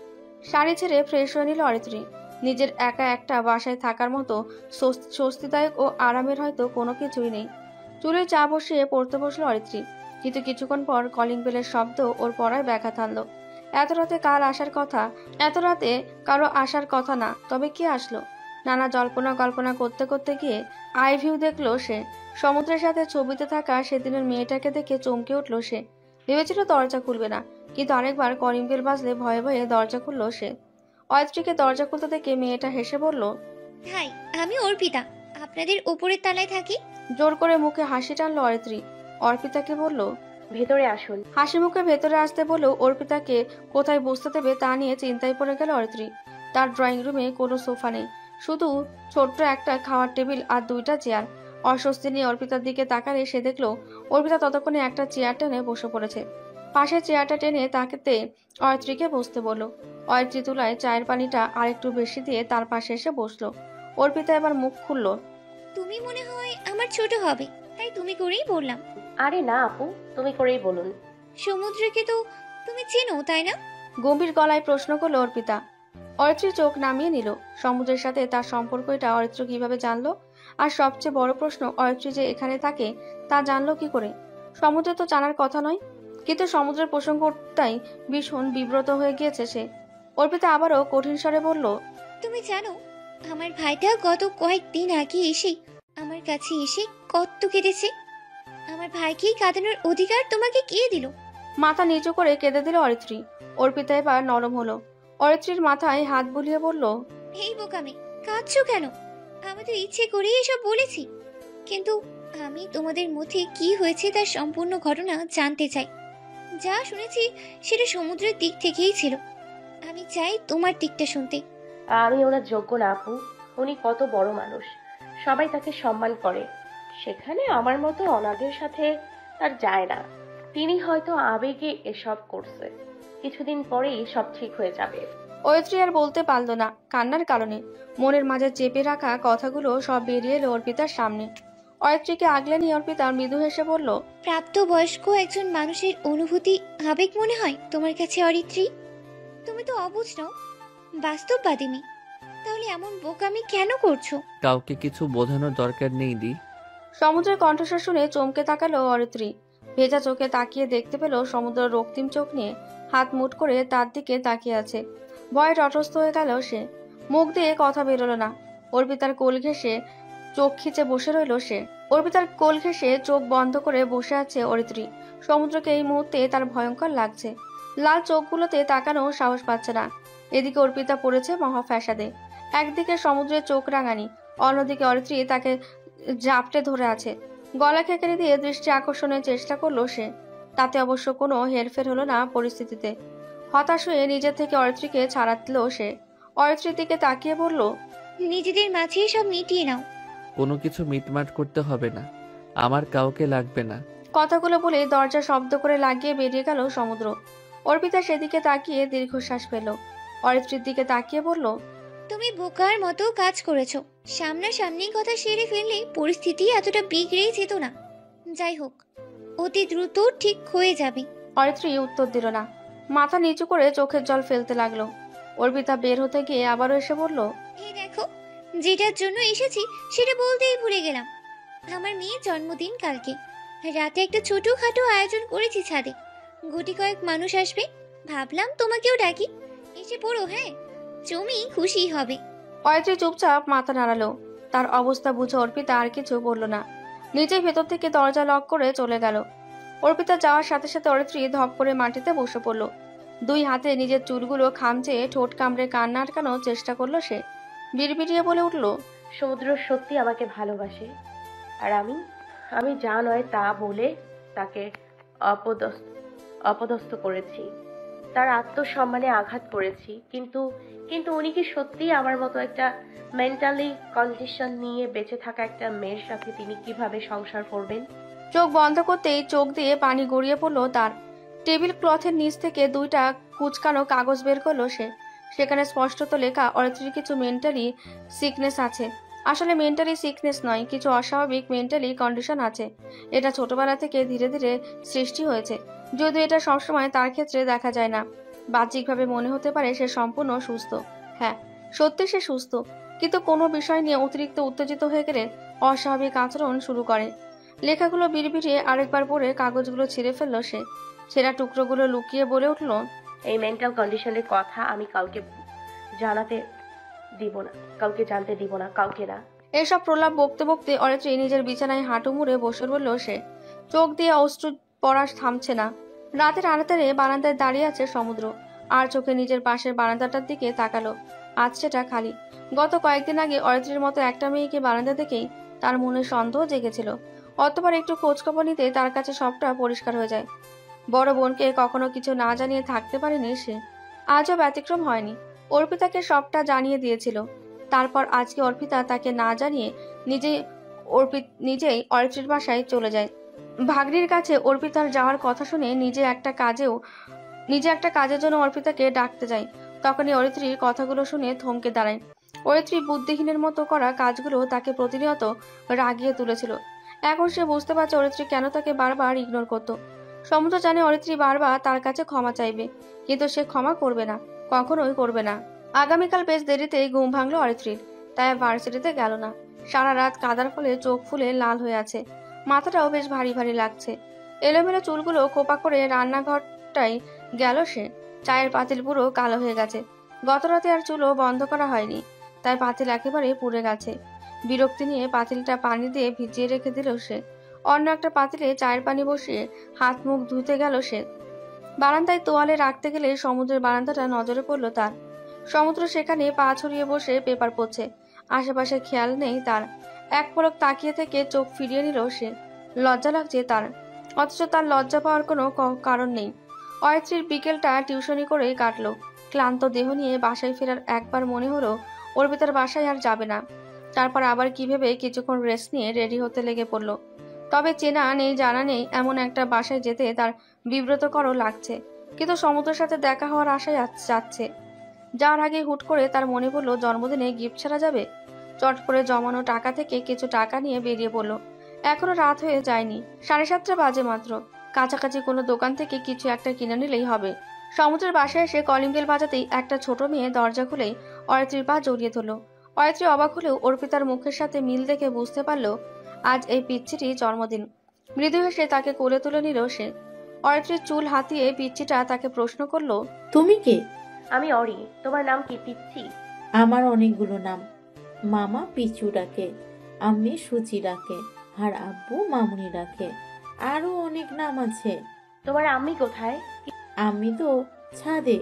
শাড়ি ছেড়ে ফ্রেশ হয়ে নিল অরিত্রী। নিজের একা একটা বাসায় থাকার মতো স্বস্তিদায়ক ও আরামের হয়তো কোনো কিছুই নেই। চুলে চা বসিয়ে পড়তে বসলো অরিত্রী, কিন্তু কিছুক্ষণ পর কলিং বেলের শব্দ ওর পড়ায় ব্যাঘাত আনলো। এত রাতে কারো আসার কথা না, তবে কে আসলো? নানা কল্পনা করতে করতে গিয়ে আই ভিউ দেখলো সে। সমুদ্রের সাথে ছবিতে থাকা সেদিনের মেয়েটাকে দেখে চমকে উঠলো সে। ভেবেছিল দরজা খুলবে না, কিন্তু আরেকবার কলিং বেল বাজলে ভয়ে ভয়ে দরজা খুললো সে। অরিত্রীকে দরজা খুলতে দেখে মেয়েটা হেসে বলল, হাই, আমি অর্পিতা, আপনাদের উপরের তলায় থাকি। জোর করে মুখে হাসি টানলো অরিত্রী। অর্পিতাকে বলল, ভেতরে আসুন। হাসি মুখে ভেতরে আসতে বলেও অর্পিতাকে কোথায় বসতে দেবে তা নিয়ে চিন্তায় পড়ে গেল অরিত্রী। তার ড্রয়িং রুমে কোনো সোফা নেই, শুধু ছোট্ট একটা খাওয়ার টেবিল আর দুইটা চেয়ার। অস্বস্তি নিয়ে অর্পিতার দিকে তাকালে সে দেখলো অর্পিতা ততক্ষণে একটা চেয়ার টেনে বসে পড়েছে। পাশে চেয়ারটা টেনে তাকাতে অরিত্রীকে বসতে বলল। অরিত্রী তুলায় চায়ের পানিটা আরেকটু বেশি দিয়ে তার পাশে এসে বসলো। অর্পিতা এবার মুখ খুললো, তুমি মনে হয় আমার ছোট হবে, তাই তুমি করেই বললাম। আরে না আপু, তুমি করেই বলুন। সমুদ্রকে তো তুমি চেনো তাই না? গম্ভীর গলায় প্রশ্ন করলো অর্পিতা। অরিত্রী চোখ নামিয়ে নিল। সমুদ্রের সাথে তার সম্পর্ক এটা অরিত্র কিভাবে জানলো? আর সবচেয়ে বড় প্রশ্ন, অরিত্রী যে এখানে থাকে তা জানলো কি করে? সমুদ্রের তো জানার কথা নয়, কিন্তু সমুদ্রের প্রসঙ্গটাই ভীষণ বিব্রত হয়ে গিয়েছে সে। অর্পিতা আবারও কঠিন স্বরে বলল, তুমি জানো আমার ভাইটা গত কয়েকদিন আগে এসে আমার কাছে এসে কত কেঁদেছে। আমার ভাইকেই কাঁদানোর অধিকার তোমাকে কে দিল? মাথা নিচু করে কেঁদে দিল অরিত্রী। অর্পিতা এবার নরম হলো। অরিত্রীর মাথায় হাত বুলিয়ে বলল, এই বোকামি, কাঁদছো কেন? আমি তো ইচ্ছে করেই এসব বলেছি, কিন্তু আমি তোমাদের মধ্যে কি হয়েছে তার সম্পূর্ণ ঘটনা জানতে চাই। যা শুনেছি সেটা সমুদ্রের দিক থেকেই ছিল। আমি চাই তোমার দিকটা শুনতে। আমি ওনার যোগ্য না আপু, উনি কত বড় মানুষ, সবাই তাকে সম্মান করে, সেখানে আমার মতো অনাথের সাথে তার যায় না। তিনি হয়তো আবেগে এসব করছে, কিছুদিন পরেই সব ঠিক হয়ে যাবে। অরিত্রী আর বলতে পারল না কান্নার কারণে। মনের মাঝে চেপে রাখা কথাগুলো সব বেরিয়ে এলো অর্পিতার সামনে। অরিত্রীকে আগলে নিয়ে অর্পিতা মৃদু হেসে বলল, প্রাপ্তবয়স্ক একজন মানুষের অনুভূতি আবেগ মনে হয় তোমার কাছে অরিত্রী? তুমি তো অবুঝ নও, বাস্তববাদী মেয়ে, তাহলে এমন বোকামি কেন করছো? কাউকে কিছু বোঝানোর দরকার নেই দি। সমুদ্রের কণ্ঠস্বর শুনে চমকে তাকালো অরিত্রী। ভেজা চোখে তাকিয়ে দেখতে পেল সমুদ্র রক্তিম চোখ নিয়ে হাত মুঠ করে তার দিকে তাকিয়ে আছে। ভয়ে তটস্থ হয়ে গেল সে। মুখ দিয়ে কথা বেরোলো না। অর্পিতার কোল ঘেঁষে চোখ খিচে বসে রইল সে। অর্পিতার কোল ঘেঁষে চোখ বন্ধ করে বসে আছে অরিত্রী। সমুদ্রকে এই মুহূর্তে তার ভয়ঙ্কর লাগছে। লাল চোখগুলোতে তাকানো সাহস পাচ্ছে না। এদিকে অর্পিতা পড়েছে মহা ফ্যাসাদে। একদিকে সমুদ্রের চোখ রাঙানি, অন্যদিকে অরিত্রী তাকে জাপটে ধরে আছে। গলা খেকেড়ে দিয়ে দৃষ্টি আকর্ষণের চেষ্টা করলো সে। তাতে অবশ্য কোনো হেরফের হলো না পরিস্থিতিতে। হতাশ হয়ে নিজের থেকে অরিত্রীকে ছাড়াতল সে। অরিত্রীর দিকে তাকিয়ে বলল, নিজেদের মাঝে সব মিটিয়ে নাও। কোনো কিছু মিটমাট করতে হবে না, আমার কাউকে লাগবে না। কথাগুলো বলে দরজা শব্দ করে লাগিয়ে বেরিয়ে গেল সমুদ্র। অর্পিতা সেদিকে তাকিয়ে দীর্ঘশ্বাস পেল। অরিত্রীর দিকে তাকিয়ে বলল, তুমি বোকার মতো কাজ করেছো। সামনাসামনি কথা সেরে ফেললে পরিস্থিতি এতটা বিগড়ে যেত না। যাই হোক, অতি দ্রুত ঠিক হয়ে যাবে। অরিত্রী উত্তর দিল না, মাথা নিচু করে চোখের জল ফেলতে লাগলো। অর্পিতা বের হতে গিয়ে আবারও এসে বলল, এই দেখো, যেটার জন্য এসেছি সেটা বলতেই ভুলে গেলাম। আমার মেয়ের জন্মদিন কালকে। রাতে একটা ছোটখাটো আয়োজন করেছি ছাদে। গুটি কয়েক মানুষ আসবে, ভাবলাম তোমাকেও ডাকি, এসে পড়ো। হ্যাঁ, জমি খুশি হবে। অরিত্রী চুপচাপ মাথা নাড়ালো। তার অবস্থা বুঝে অর্পিতা আর কিছু বলল না, নিজেই ভেতর থেকে দরজা লক করে চলে গেল। অর্পিতা যাওয়ার সাথে সাথে অরিত্রী ধপ করে মাটিতে বসে পড়ল। দুই হাতে নিজের চুলগুলো খামচে ঠোঁট কামড়ে কান্না আটকানোর চেষ্টা করলো সে। বিড়বিড়িয়ে বলে উঠল, সমুদ্র সত্যি আমাকে ভালোবাসে, আর আমি যা নয় তা বলে তাকে অপদস্থ করেছি, তার আত্মসম্মানে আঘাত করেছি। কিন্তু কিন্তু উনি কি সত্যি আমার মতো একটা মেন্টালি কন্ডিশন নিয়ে বেঁচে থাকা একটা মেয়ের সাথে তিনি কিভাবে সংসার করবেন? চোখ বন্ধ করতেই চোখ দিয়ে পানি গড়িয়ে পড়লো তার। টেবিল ক্লথের নিচ থেকে দুইটা কুচকানো কাগজ বের করলো সে। সেখানে স্পষ্টত লেখা অরিত্রীর কিছু মেন্টালি সিকনেস আছে। আসলে মেন্টালি সিকনেস নয়, কিছু অস্বাভাবিক মেন্টালি কন্ডিশন আছে। এটা ছোটবেলা থেকে ধীরে ধীরে সৃষ্টি হয়েছে, যদিও এটা সবসময় তার ক্ষেত্রে দেখা যায় না। বাহ্যিকভাবে মনে হতে পারে সে সম্পূর্ণ সুস্থ। হ্যাঁ, সত্যি সে সুস্থ, কিন্তু কোনো বিষয় নিয়ে অতিরিক্ত উত্তেজিত হয়ে গেলে অস্বাভাবিক আচরণ শুরু করে। লেখাগুলো বিড়বিড়িয়ে আরেকবার পড়ে কাগজগুলো ছিঁড়ে ফেললো সে। ছেঁড়া টুকরোগুলো লুকিয়ে বলে উঠল, এই মেন্টাল কন্ডিশনের কথা আমি কাউকে জানতে দিব না, কাউকে না। এসব প্রলাপ বকতে বকতে অরিত্রী নিজের বিছানায় হাঁটু মুড়ে বসে বলল সে। চোখ দিয়ে অশ্রু পড়া থামছে না। রাতের আড়াতারে বারান্দায় দাঁড়িয়ে আছে সমুদ্র, আর চোখে নিজের পাশের বারান্দাটার দিকে তাকালো। আজ সেটা খালি। গত কয়েকদিন আগে অরিত্রীর মতো একটা মেয়েকে বারান্দা দেখেই তার মনে সন্দেহ জেগেছিল। অতবার একটু খোঁজখবর নিতে তার কাছে সবটা পরিষ্কার হয়ে যায়। বড় বোনকে কখনো কিছু না জানিয়ে থাকতে পারেনি সে, আজও ব্যতিক্রম হয়নি। অর্পিতাকে সবটা জানিয়ে দিয়েছিল। তারপর আজকে অর্পিতা তাকে না জানিয়ে নিজেই অরিত্রীর বাসায় চলে যায়। ভাগ্নির কাছে অর্পিতার যাওয়ার কথা শুনে নিজে একটা কাজের জন্য অর্পিতাকে ডাকতে যায়। তখনই অরিত্রীর কথাগুলো শুনে থমকে দাঁড়ায়। অরিত্রী বুদ্ধিহীনের মতো করা কাজগুলো তাকে প্রতিনিয়ত রাগিয়ে তুলেছিল। এখন সে বুঝতে পারছে অরিত্রী কেন তাকে বারবার ইগনোর করত। সমুদ্র জানে অরিত্রী বারবার তার কাছে ক্ষমা চাইবে, কিন্তু সে ক্ষমা করবে না, কখনোই করবে না। আগামীকাল বেশ দেরিতেই ঘুম ভাঙলো অরিত্রীর, তাই ভার্সিটিতে গেল না। সারা রাত কাদার ফলে চোখ ফুলে লাল হয়ে আছে, মাথাটাও বেশ ভারী ভারী লাগছে। এলোমেলো চুলগুলো খোপা করে রান্নাঘরটাই গেল সে। চায়ের পাতিল পুরো কালো হয়ে গেছে। গত রাতে আর চুলও বন্ধ করা হয়নি, তাই পাতিল একেবারে পুড়ে গেছে। বিরক্তি নিয়ে পাতিলটা পানি দিয়ে ভিজিয়ে রেখে দিল সে। অন্য একটা পাতিলে চায়ের পানি বসিয়ে হাত মুখ ধুতে গেল সে। বারান্দায় তোয়ালে রাখতে গেলে সমুদ্রের বারান্দাটা নজরে পড়লো তার। সমুদ্র সেখানে পা ছড়িয়ে বসে পেপার পড়ছে, আশেপাশে খেয়াল নেই তার। এক পলক তাকিয়ে থেকে চোখ ফিরিয়ে নিল সে। লজ্জা লাগছে তার, অথচ তার লজ্জা পাওয়ার কোনো কারণ নেই। অরিত্রীর বিকেলটা টিউশনি করেই কাটলো। ক্লান্ত দেহ নিয়ে বাসায় ফেরার একবার মনে হলো অর্পিতার বাসায় আর যাবে না। তারপর আবার কি ভেবে কিছুক্ষণ রেস্ট নিয়ে রেডি হতে লেগে পড়লো। তবে চেনা নেই জানা নেই এমন একটা বাসায় যেতে তার বিব্রতকরও লাগছে, কিন্তু সমুদ্রের সাথে দেখা হওয়ার আশায় যাচ্ছে। যাওয়ার আগে হুট করে তার মনে পড়লো জন্মদিনে গিফট ছাড়া যাবে। চট করে জমানো টাকা থেকে কিছু টাকা নিয়ে বেরিয়ে পড়লো। এখনো রাত হয়ে যায়নি, 7:30 বাজে মাত্র। কাছাকাছি কোনো দোকান থেকে কিছু একটা কিনে নিলেই হবে। সমুদ্রের বাসায় এসে কলিং বেল বাজাতেই একটা ছোট মেয়ে দরজা খুলেই অরিত্রীর পা জড়িয়ে ধরল। অরিত্রী অবাক হলেও অর্পিতার মুখের সাথে মিল দেখে বুঝতে পারলো আজ এই পিচ্ছিটির জন্মদিন। মৃদু হেসে তাকে কোলে তুলে নিল সে। অরিত্রীর চুল হাতিয়ে পিচ্ছিটা তাকে প্রশ্ন করলো, তুমি কে? আমি অরি। তোমার নাম কি পিচ্ছি? আমার অনেকগুলো নাম। মামা পিচু ডাকে, আম্মি সুচি ডাকে, আর আব্বু মামুনি ডাকে। আরো অনেক নাম আছে। তোমার আম্মি কোথায়? আমি তো ছাদে।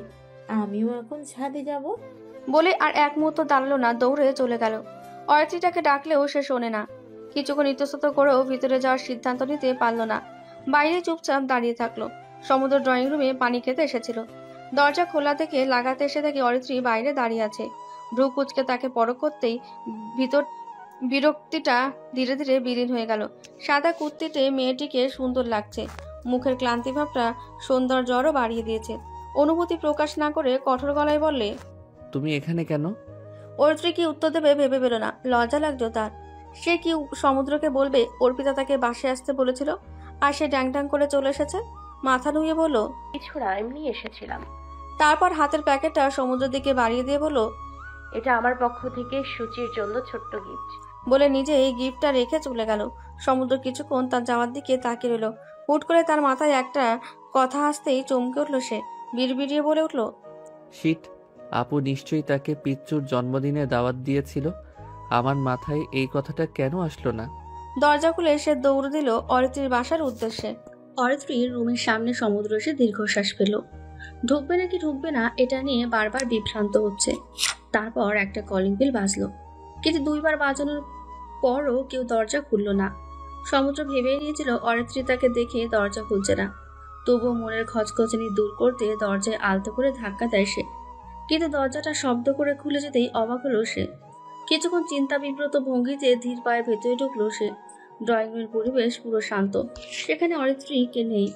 আমিও এখন ছাদে যাব। বলে আর এক মুহূর্ত দাঁড়ালো না, দৌড়ে চলে গেল। অরিত্রীটাকে ডাকলেও সে শোনে না। কিছুক্ষণ ইতস্তত করেও ভিতরে যাওয়ার সিদ্ধান্ত নিতে পারল না। বাইরে চুপচাপ দাঁড়িয়ে থাকলো। সমুদ্র ড্রয়িং রুমে পানি খেতে এসেছিল। দরজা খোলা থেকে লাগাতে এসে দেখে অরিত্রী বাইরে দাঁড়িয়ে আছে। ভ্রু কুচকে তাকে পরখ করতেই বিরক্তিটা ধীরে ধীরে বিলীন হয়ে গেল। সাদা কুর্তিতে মেয়েটিকে সুন্দর লাগছে। মুখের ক্লান্তি ভাবটা সৌন্দর্য আরও বাড়িয়ে দিয়েছে। অনুভূতি প্রকাশ না করে কঠোর গলায় বললে, তুমি এখানে কেন? অরিত্রী কি উত্তর দেবে ভেবে পেল না। লজ্জা লাগতো তার। সে কি সমুদ্রকে বলবে অর্পিতা তাকে বাসে আসতে বলেছিল আর সে ড্যাং ড্যাং করে চলে এসেছে? মাথা নুয়ে বলল, কিছু না, এমনি এসেছিলাম। তারপর হাতের প্যাকেটটা সমুদ্রের দিকে বাড়িয়ে দিয়ে বলল, এটা আমার পক্ষ থেকে সূচির জন্য ছোট্ট গিফট। বলে নিজে এই গিফটটা রেখে চলে গেল। সমুদ্র কিছুক্ষণ তার যাওয়ার দিকে তাকিয়ে রইল। হুট করে তার মাথায় একটা কথা আসতেই চমকে উঠল সে। বিড়বিড়িয়ে বলে উঠল, শিট, আপু নিশ্চয়ই তাকে পিচ্চুর জন্মদিনে দাওয়াত দিয়েছিল। আমার মাথায় এই কথাটা কেন আসলো না? দরজা খুলে সে দৌড় দিল অরিত্রীর বাসার উদ্দেশ্যে। অরিত্রীর রুমের সামনে সমুদ্র এসে দীর্ঘশ্বাস ফেল। ঢুকবে নাকি ঢুকবে না এটা নিয়ে বারবার বিভ্রান্ত হচ্ছে। তারপর একটা কলিং বেল বাজলো, কিন্তু 2 বার বাজানোর পরও কেউ দরজা খুলল না। সমুদ্র ভেবেই নিয়েছিল অরিত্রী তাকে দেখে দরজা খুলছে না। তবুও মনের খচখচানি দূর করতে দরজায় আলতো করে ধাক্কা দেয় সে। কিন্তু দরজাটা শব্দ করে খুলে যেতেই অবাক হলো সে। কিছুক্ষণ চিন্তা বিব্রত ভঙ্গিতে ধীর পায়ে ভেতরে ঢুকলো সে। ড্রয়িং রুমের পরিবেশ পুরো শান্ত, সেখানে অরিত্রীকে নেই।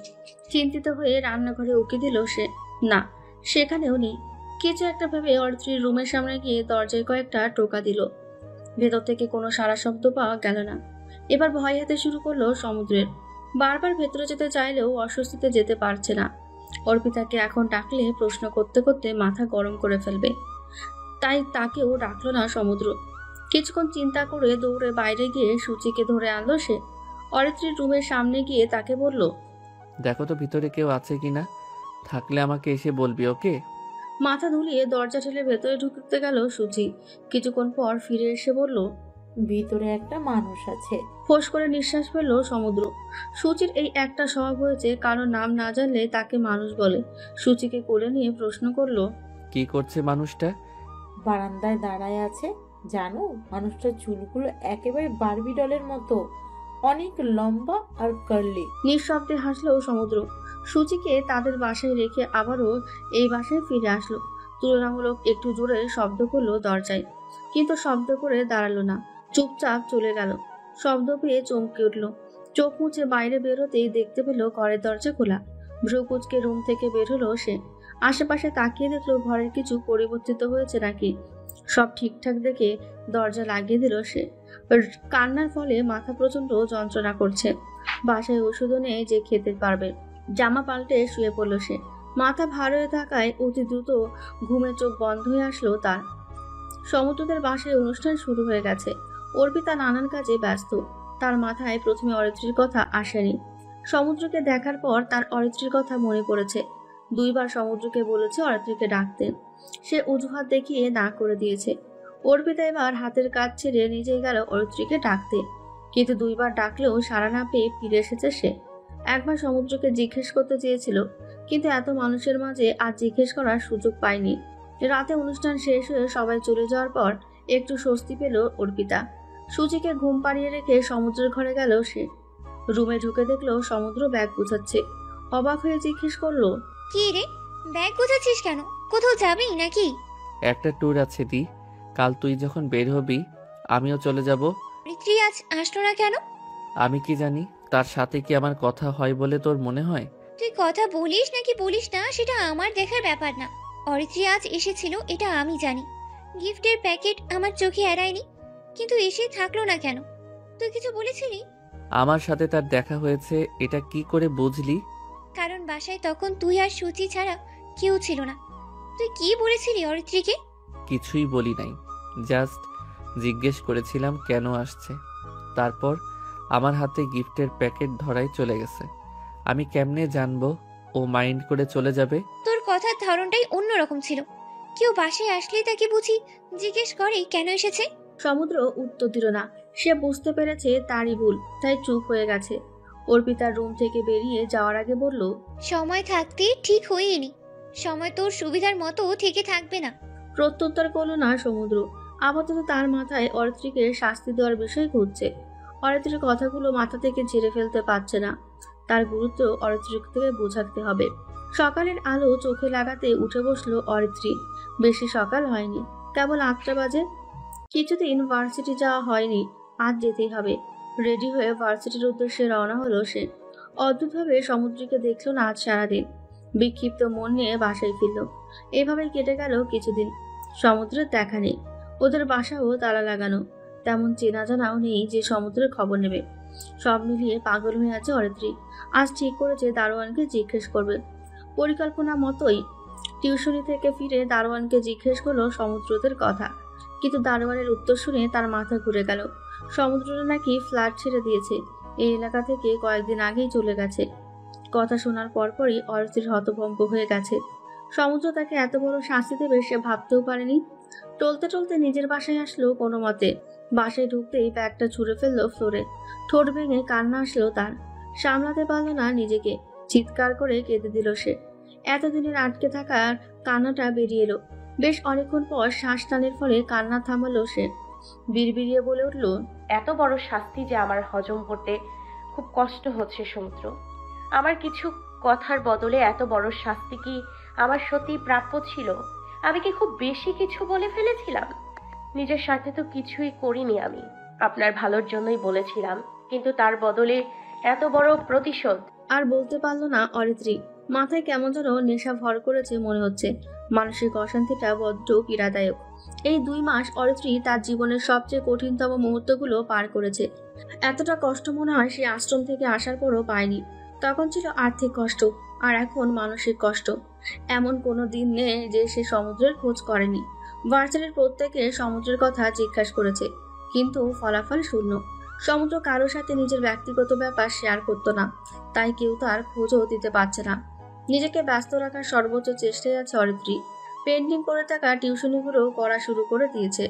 চিন্তিত হয়ে রান্নাঘরে উকি দিল সে, না সেখানেও নেই। কিছু একটা ভেবে অরিত্রীর রুমের সামনে গিয়ে দরজায় কয়েকটা টোকা দিল। ভেতর থেকে কোনো সারা শব্দ পাওয়া গেল না। এবার ভয় হতে শুরু করলো সমুদ্রের। বারবার ভেতরে যেতে চাইলেও অস্বস্তিতে যেতে পারছে না। অর্পিতাকে এখন ডাকলে প্রশ্ন করতে করতে মাথা গরম করে ফেলবে, তাই তাকেও ডাকলো না সমুদ্র। কিছুক্ষণ চিন্তা করে দৌড়ে বাইরে গিয়ে সূচিকে ধরে আনলো সে। অরিত্রীর রুমের সামনে গিয়ে তাকে বলল, দেখো তো ভিতরে কেউ আছে কিনা, থাকলে আমাকে এসে বলবি, ওকে? মাথা ধুলিয়ে দরজা ঠেলে ভেতরে ঢুকতে গেল সূচি। কিছুক্ষণ পর ফিরে এসে বলল, ভিতরে একটা মানুষ আছে। ফোঁস করে নিঃশ্বাস ফেললো সমুদ্র। সূচির এই একটা স্বভাব হয়েছে, কারো নাম না জানলে তাকে মানুষ বলে। সূচিকে কোলে নিয়ে প্রশ্ন করলো, কি করছে মানুষটা? বারান্দায় দাঁড়ায় আছে। জানো, মানুষটার চুলগুলো একেবারে বারবি ডলের মতো, অনেক লম্বা আর কার্লি। নিঃশব্দে হাসলো সমুদ্র। সূচিকে তাদের বাসায় রেখে আবারও এই বাসায় ফিরে আসলো। তুলনামূলক একটু জোরে শব্দ করলো দরজায়, কিন্তু শব্দ করে দাঁড়ালো না, চুপচাপ চলে গেল। শব্দ পেয়ে চমকে উঠল। চোখ মুছে বাইরে বেরোতেই দেখতে পেল ঘরের দরজা খোলা। ভ্রুকুচকে রুম থেকে বের হলো সে। আশেপাশে তাকিয়ে দেখলো ঘরের কিছু পরিবর্তিত হয়েছে নাকি। সব ঠিকঠাক দেখে দরজা লাগিয়ে দিল সে। কান্নার ফলে মাথা প্রচন্ড যন্ত্রণা করছে। বাসায় ওষুধও নেই যে খেতে পারবে। জামা পাল্টে শুয়ে পড়ল সে। মাথা ভার হয়ে থাকায় অতি দ্রুত ঘুমে চোখ বন্ধ হয়ে আসলো তার। সমুদ্রদের বাসায় অনুষ্ঠান শুরু হয়ে গেছে। অর্পিতা নানান কাজে ব্যস্ত। তার মাথায় প্রথমে অরিত্রীর কথা আসেনি। সমুদ্রকে দেখার পর তার অরিত্রীর কথা মনে পড়েছে। 2 বার সমুদ্রকে বলেছে অরিত্রীকে ডাকতে, সে অজুহাত দেখিয়ে না করে দিয়েছে। অর্পিতা এবার হাতের কাজ ছেড়ে নিজেই গেল অরিত্রীকে ডাকতে, কিন্তু 2 বার ডাকলেও সাড়া না পেয়ে ফিরে এসেছে সে। একবার সমুদ্রকে জিজ্ঞেস করতে চেয়েছিল, কিন্তু এত মানুষের মাঝে আর জিজ্ঞেস করার সুযোগ পায়নি। রাতে অনুষ্ঠান শেষ হয়ে সবাই চলে যাওয়ার পর একটু স্বস্তি পেল অর্পিতা। সূচিকে ঘুম পাড়িয়ে রেখে সমুদ্রের ঘরে গেল সে। রুমে ঢুকে দেখলো সমুদ্র ব্যাগ গুছাচ্ছে। অবাক হয়ে জিজ্ঞেস করলো, কি রে, ব্যাগ গোছাচ্ছিস কেন? কোথাও যাবি নাকি? একটা ট্যুর আছে দি, কাল তুই যখন বের হবি আমিও চলে যাব। অরিত্রী আজ আসলো না কেন? আমি কি জানি, তার সাথে কি আমার কথা হয় বলে তোর মনে হয়? তুই কথা বলিস নাকি বলিস না সেটা আমার দেখার ব্যাপার না। অরিত্রী আজ এসেছিল এটা আমি জানি। গিফটের প্যাকেট আমার চোখে এড়ায়নি, কিন্তু এসে থাকলো না কেন? তুই কিছু বলেছিলি? আমার সাথে তার দেখা হয়েছে, এটা কি করে বুঝলি? কারণ বাসায় তখন তুই আর সূচি ছাড়া কেউ ছিল না। তুই কি বলেছিলি অরিত্রীকে? কিছুই বলি নাই, জাস্ট জিজ্ঞেস করেছিলাম কেন আসছে। তারপর আমার হাতে গিফটের প্যাকেট ধরাই চলে গেছে। আমি কেমনে জানবো ও মাইন্ড করে চলে যাবে? তোর কথার ধরনটাই অন্যরকম ছিল। কেউ বাসায় আসলেই তাকে বুঝি জিজ্ঞেস করে কেন এসেছে। সমুদ্র উত্তর দিল না। সে বুঝতে পেরেছে তারই ভুল, তাই চুপ হয়ে গেছে। অর্পিতার রুম থেকে বেরিয়ে যাওয়ার আগে বলল, সময় থাকতে ঠিক হয়নি, সময় তোর সুবিধার মতো থেকে থাকবে না। প্রত্যুত্তর করল না সমুদ্র। আপাতত তার মাথায় অরিত্রীকে শাস্তি দেওয়ার বিষয় ঘুরছে। অরিত্রীর কথাগুলো মাথা থেকে ঝেড়ে ফেলতে পারছে না। তার গুরুত্ব অরিত্রীর থেকে বোঝাতে হবে। সকালের আলো চোখে লাগাতে উঠে বসলো অরিত্রী। বেশি সকাল হয়নি, কেবল 8টা বাজে। কিছুদিন ভার্সিটি যাওয়া হয়নি, আজ যেতেই হবে। রেডি হয়ে ভার্সিটির উদ্দেশ্যে রওনা হলো সে। অদ্ভুতভাবে সমুদ্রকে দেখলো না আজ সারাদিন। বিক্ষিপ্ত মন নিয়ে বাসায় ফিরল। এভাবেই কেটে গেল কিছুদিন। সমুদ্রের দেখা নেই। ওদের বাসাও তালা লাগানো, তেমন চেনা জানাও নেই যে সমুদ্রের খবর নেবে। সব মিলিয়ে পাগল হয়ে আছে অরিত্রী। আজ ঠিক করেছে দারোয়ানকে জিজ্ঞেস করবে। পরিকল্পনা মতোই টিউশনি থেকে ফিরে দারোয়ানকে জিজ্ঞেস করলো সমুদ্রদের কথা, কিন্তু দারোয়ানের উত্তর শুনে তার মাথা ঘুরে গেল। সমুদ্রটা নাকি ফ্ল্যাট ছেড়ে দিয়েছে, এই এলাকা থেকে কয়েকদিন আগেই চলে গেছে। কথা শোনার পরপরই অরিত্রীর হতভম্ব হয়ে গেছে। সমুদ্র তাকে এত বড় শাস্তি দেবে সে ভাবতেও পারেনি। টলতে টলতে নিজের বাসায় আসলো কোনো মতে। বাসায় ঢুকতেই ব্যাগটা ছুঁড়ে ফেললো ফ্লোরে। ঠোঁট ভেঙে কান্না আসলো তার, সামলাতে পারলো না নিজেকে, চিৎকার করে কেঁদে দিল সে। এতদিনের আটকে থাকার কান্নাটা বেরিয়ে এলো। বেশ অনেকক্ষণ পর শ্বাস টানের ফলে কান্না থামালো সে। বিড়বিড়িয়ে বলে উঠল, এত বড় শাস্তি যে আমার হজম করতে খুব কষ্ট হচ্ছে সমুদ্র। আমার কিছু কথার বদলে এত বড় শাস্তি কি আমার সত্যি প্রাপ্য ছিল? আমি কি খুব বেশি কিছু বলে ফেলেছিলাম? নিজের স্বার্থে তো কিছুই করিনি আমি, আপনার ভালোর জন্যই বলেছিলাম, কিন্তু তার বদলে এত বড় প্রতিশোধ। আর বলতে পারলো না অরিত্রী। মাথায় কেমন যেন নেশা ভর করেছে মনে হচ্ছে। মানসিক অশান্তিটা বড্ড পীড়াদায়ক। এই 2 মাস অরিত্রী তার জীবনের সবচেয়ে কঠিনতম মুহূর্তগুলো পার করেছে। এতটা কষ্ট মনে হয় সে আশ্রম থেকে আসার পরও পায়নি। তখন ছিল আর্থিক কষ্ট, আর এখন মানসিক কষ্ট। এমন কোনো দিন নেই যে সে সমুদ্রের খোঁজ করেনি। ভার্সিটির প্রত্যেকে সমুদ্রের কথা জিজ্ঞাসা করেছে, কিন্তু ফলাফল শূন্য। সমুদ্র কারোর সাথে নিজের ব্যক্তিগত ব্যাপার শেয়ার করতো না, তাই কেউ তার খোঁজও দিতে পারছে না। নিজেকে ব্যস্ত রাখার সর্বোচ্চ চেষ্টায় আছে অরিত্রী। পেন্টিং করে থাকা টিউশনিগুলো করা শুরু করে দিয়েছে।